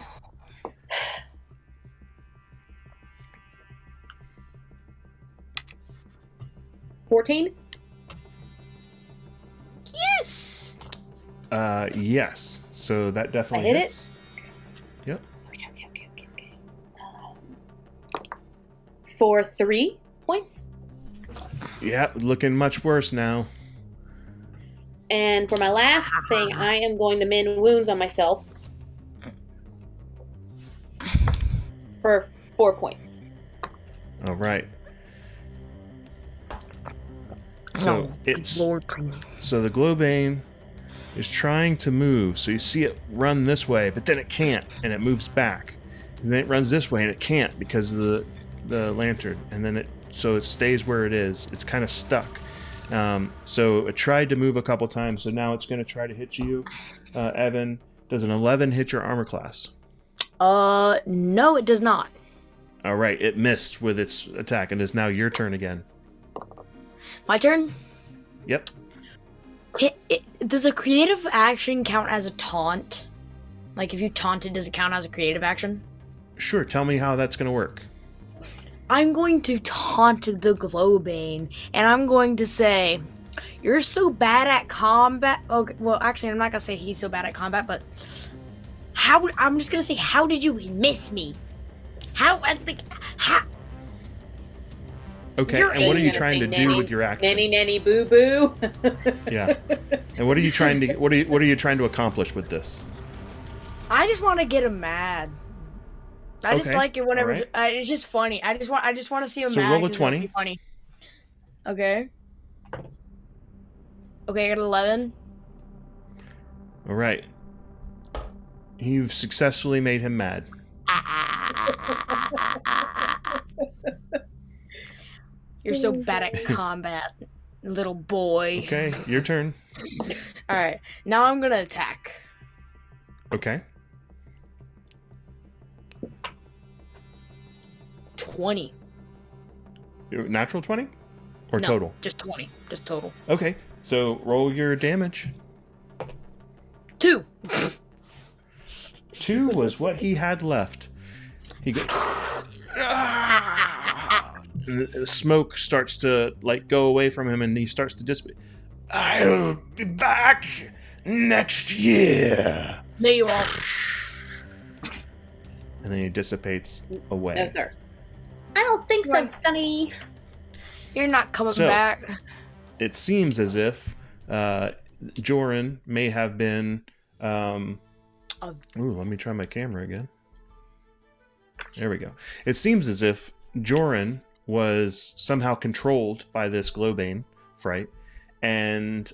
$14? Yes. Yes. So that definitely I hit hits. Yep. Okay. For 3 points. Yeah, looking much worse now. And for my last thing, I am going to mend wounds on myself for 4 points. All right. So so the Glowbane is trying to move. So you see it run this way, but then it can't, and it moves back. And then it runs this way, and it can't because of the lantern. And then it stays where it is. It's kind of stuck. So it tried to move a couple times. So now it's going to try to hit you, Evan. Does an 11 hit your armor class? No, it does not. All right, it missed with its attack, and it's now your turn again. My turn? Yep. Does a creative action count as a taunt? Like, if you taunted, does it count as a creative action? Sure, tell me how that's going to work. I'm going to taunt the Glowbane, and I'm going to say, you're so bad at combat. Okay, well, actually, I'm not going to say he's so bad at combat, but I'm just going to say, how did you miss me? How? Okay, You're and what are you gonna trying say to do with your action? Nanny boo boo. Yeah. And what are you trying to what are you trying to accomplish with this? I just want to get him mad. I just Okay, like it whenever alright. it's just funny. I just want to see him So mad. roll a 'cause it'll 20. be funny. Okay. Okay, I got 11. All right. You've successfully made him mad. You're so bad at combat, little boy. Okay, your turn. All right, now I'm gonna attack. Okay. 20. Natural 20? Or No, total? just 20. Just total. Okay. So roll your damage. 2. 2 was what he had left. He goes and the smoke starts to go away from him, and he starts to dissipate. I'll be back next year. No, you won't. And then he dissipates away. No, sir. I don't think so, Right. Sonny. You're not coming So- back. It seems as if Joran may have been. Ooh, let me try my camera again. There we go. It seems as if Joran was somehow controlled by this Glowbane fright and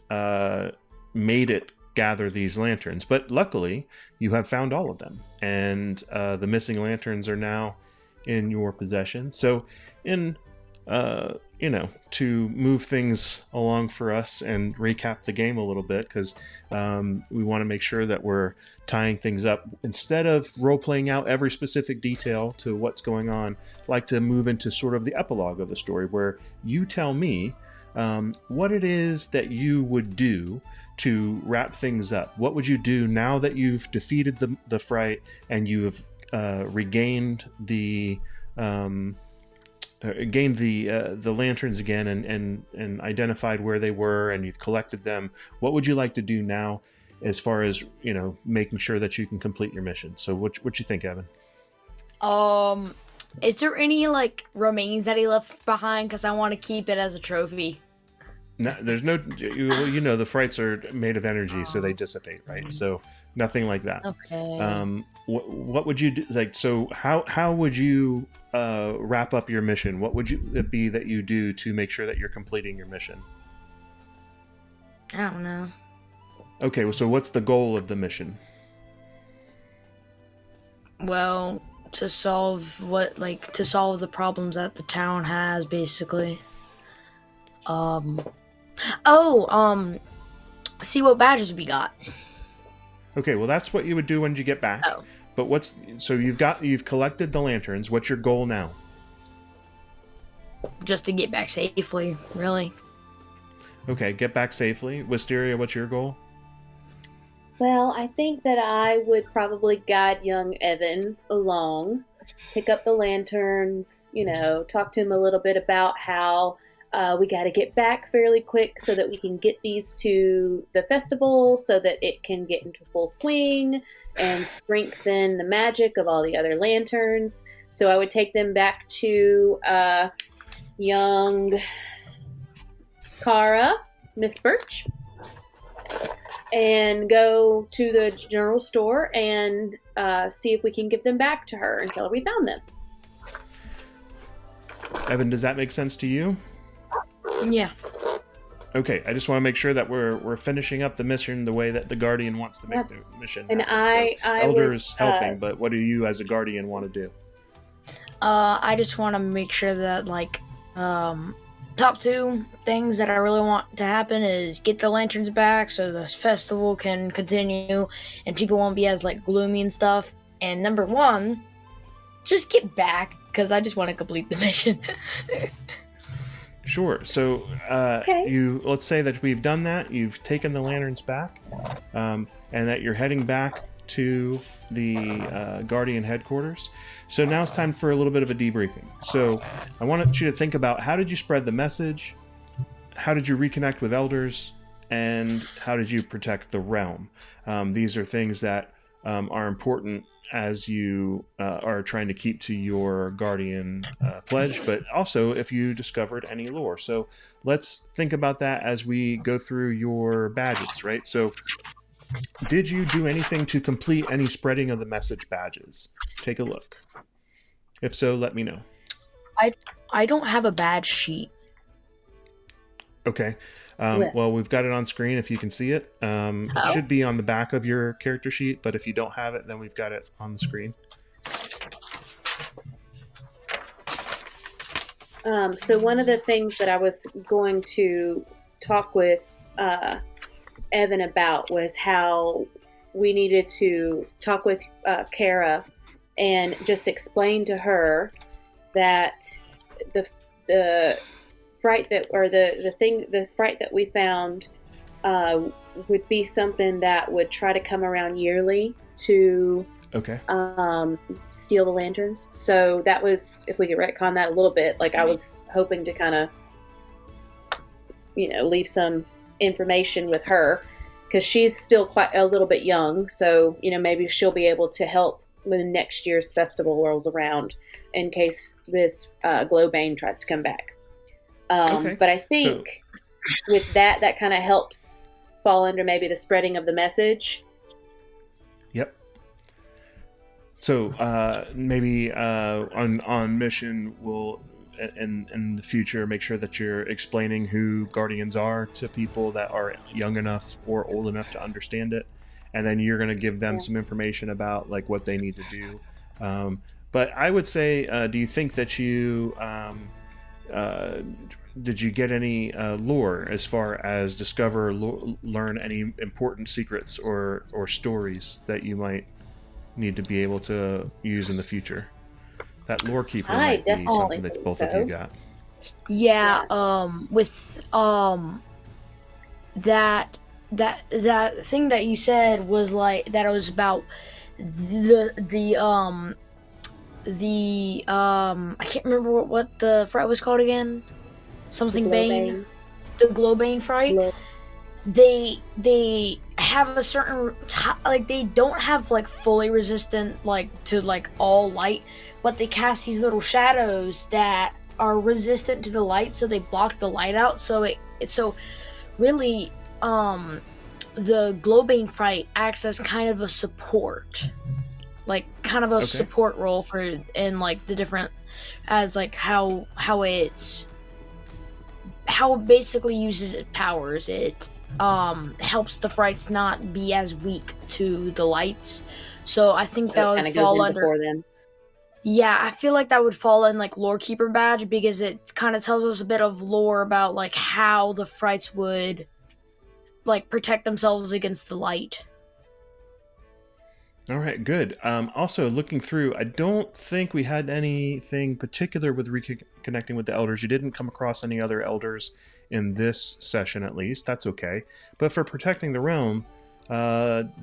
made it gather these lanterns. But luckily, you have found all of them, and the missing lanterns are now in your possession. So, to move things along for us and recap the game a little bit, because we want to make sure that we're tying things up. Instead of role-playing out every specific detail to what's going on, I'd like to move into sort of the epilogue of the story, where you tell me what it is that you would do to wrap things up. What would you do now that you've defeated the fright and you have regained the lanterns again and identified where they were, and you've collected them? What would you like to do now as far as making sure that you can complete your mission? So what you think, Evan? Is there any remains that he left behind? Because I want to keep it as a trophy. No, there's no. The frights are made of energy, so they dissipate, right? So nothing like that. Okay. What would you do? So how would you wrap up your mission? What would it be that you do to make sure that you're completing your mission? I don't know. Okay, so what's the goal of the mission? Well, to solve the problems that the town has, basically. See what badges we got. Okay, well that's what you would do when you get back. Oh. But you've collected the lanterns. What's your goal now? Just to get back safely, really. Okay, get back safely. Wisteria, what's your goal? Well, I think that I would probably guide young Evan along, pick up the lanterns, talk to him a little bit about how we got to get back fairly quick so that we can get these to the festival so that it can get into full swing and strengthen the magic of all the other lanterns. So I would take them back to young Kara, Miss Birch, and go to the general store and see if we can give them back to her until we found them. Evan, does that make sense to you? Yeah. Okay, I just want to make sure that we're finishing up the mission the way that the Guardian wants to make the mission happen. And I Elder's would, helping, but what do you as a Guardian want to do? I just want to make sure that, top two things that I really want to happen is get the lanterns back so this festival can continue and people won't be as, gloomy and stuff. And number one, just get back, because I just want to complete the mission. Sure. So, let's say that we've done that. You've taken the lanterns back, and that you're heading back to the Guardian headquarters. So now it's time for a little bit of a debriefing. So I want you to think about, how did you spread the message? How did you reconnect with elders? And how did you protect the realm? These are things that are important as you are trying to keep to your Guardian pledge, but also if you discovered any lore. So let's think about that as we go through your badges, right? So did you do anything to complete any spreading of the message badges? Take a look. If so, let me know. I don't have a badge sheet. Okay. Well, we've got it on screen if you can see it. It should be on the back of your character sheet, but if you don't have it, then we've got it on the screen. So one of the things that I was going to talk with Evan about was how we needed to talk with Kara and just explain to her that the fright that, or the fright that we found would be something that would try to come around yearly to steal the lanterns. So that was, if we could retcon that a little bit, I was hoping to kind of leave some information with her, because she's still quite a little bit young, so maybe she'll be able to help when next year's festival rolls around in case this Glowbane tries to come back. But I think with that kind of helps fall under maybe the spreading of the message. Yep. So maybe on mission, we'll in the future make sure that you're explaining who Guardians are to people that are young enough or old enough to understand it, and then you're going to give them some information about what they need to do. But I would say, do you think that you did you get any lore as far as discover, learn any important secrets or stories that you might need to be able to use in the future? That lore keeper might be something that both of you got. Yeah, with that thing that you said was that it was about the I can't remember what the fright was called again. Something Bane. The Glowbane fright. They have a certain they don't have fully resistant to all light, but they cast these little shadows that are resistant to the light, so they block the light out. So really the Glowbane fright acts as kind of a support, support role for in the different, as how it basically uses its powers. It helps the frights not be as weak to the lights. So I think that would fall under them. Yeah, I feel like that would fall in like lore keeper badge because it kind of tells us a bit of lore about like how the Frights would like protect themselves against the light. All right, good. Also, looking through, I don't think we had anything particular with reconnecting with the elders. You didn't come across any other elders in this session, at least. That's okay. But for protecting the realm,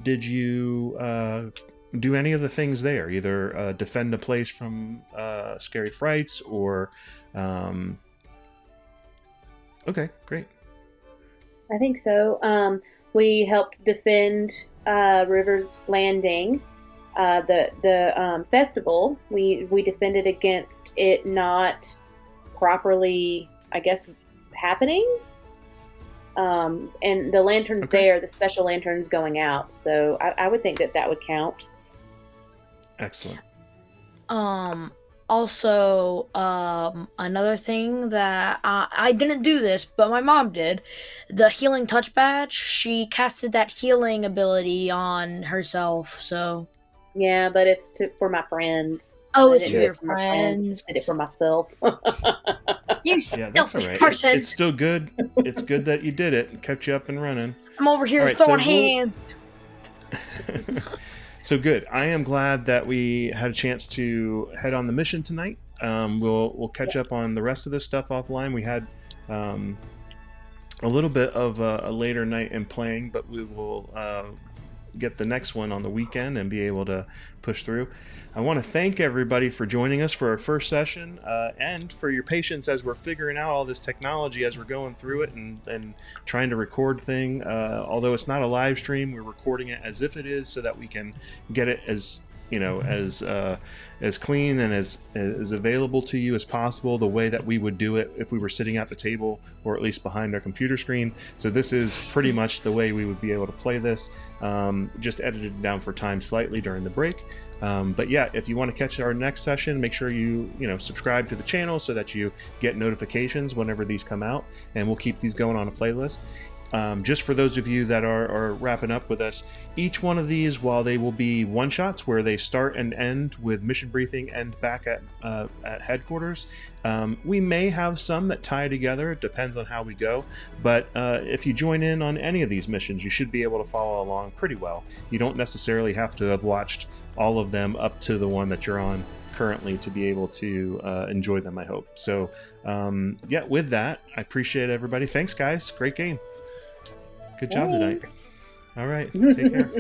did you do any of the things there? Either defend a place from scary frights or... Okay, great. I think so. We helped defend River's Landing, the festival. We defended against it not properly, I guess, happening. And the lanterns there, the special lanterns going out. So I would think that would count. Excellent. Also, another thing that I didn't do this, but my mom did. The healing touch badge. She casted that healing ability on herself. So Yeah, but it's for my friends. oh, I it's didn't for do your it for my friends. I did it for myself. You Yeah, that's all selfish right. person. It's still good. It's good that you did it and kept you up and running. I'm over here All right, throwing so hands. So good. I am glad that we had a chance to head on the mission tonight. We'll catch up on the rest of this stuff offline. We had a little bit of a later night in playing, but we will get the next one on the weekend and be able to push through. I want to thank everybody for joining us for our first session and for your patience as we're figuring out all this technology as we're going through it and trying to record thing. Although it's not a live stream, we're recording it as if it is so that we can get it as clean and as available to you as possible, the way that we would do it if we were sitting at the table or at least behind our computer screen. So this is pretty much the way we would be able to play this, just edited down for time slightly during the break. But yeah, if you want to catch our next session, make sure you subscribe to the channel so that you get notifications whenever these come out, and we'll keep these going on a playlist. Just for those of you that are wrapping up with us, each one of these, while they will be one-shots where they start and end with mission briefing and back at headquarters, we may have some that tie together. It depends on how we go. But if you join in on any of these missions, you should be able to follow along pretty well. You don't necessarily have to have watched all of them up to the one that you're on currently to be able to enjoy them, I hope. So yeah, with that, I appreciate everybody. Thanks, guys. Great game. Good job tonight. All right. Take care.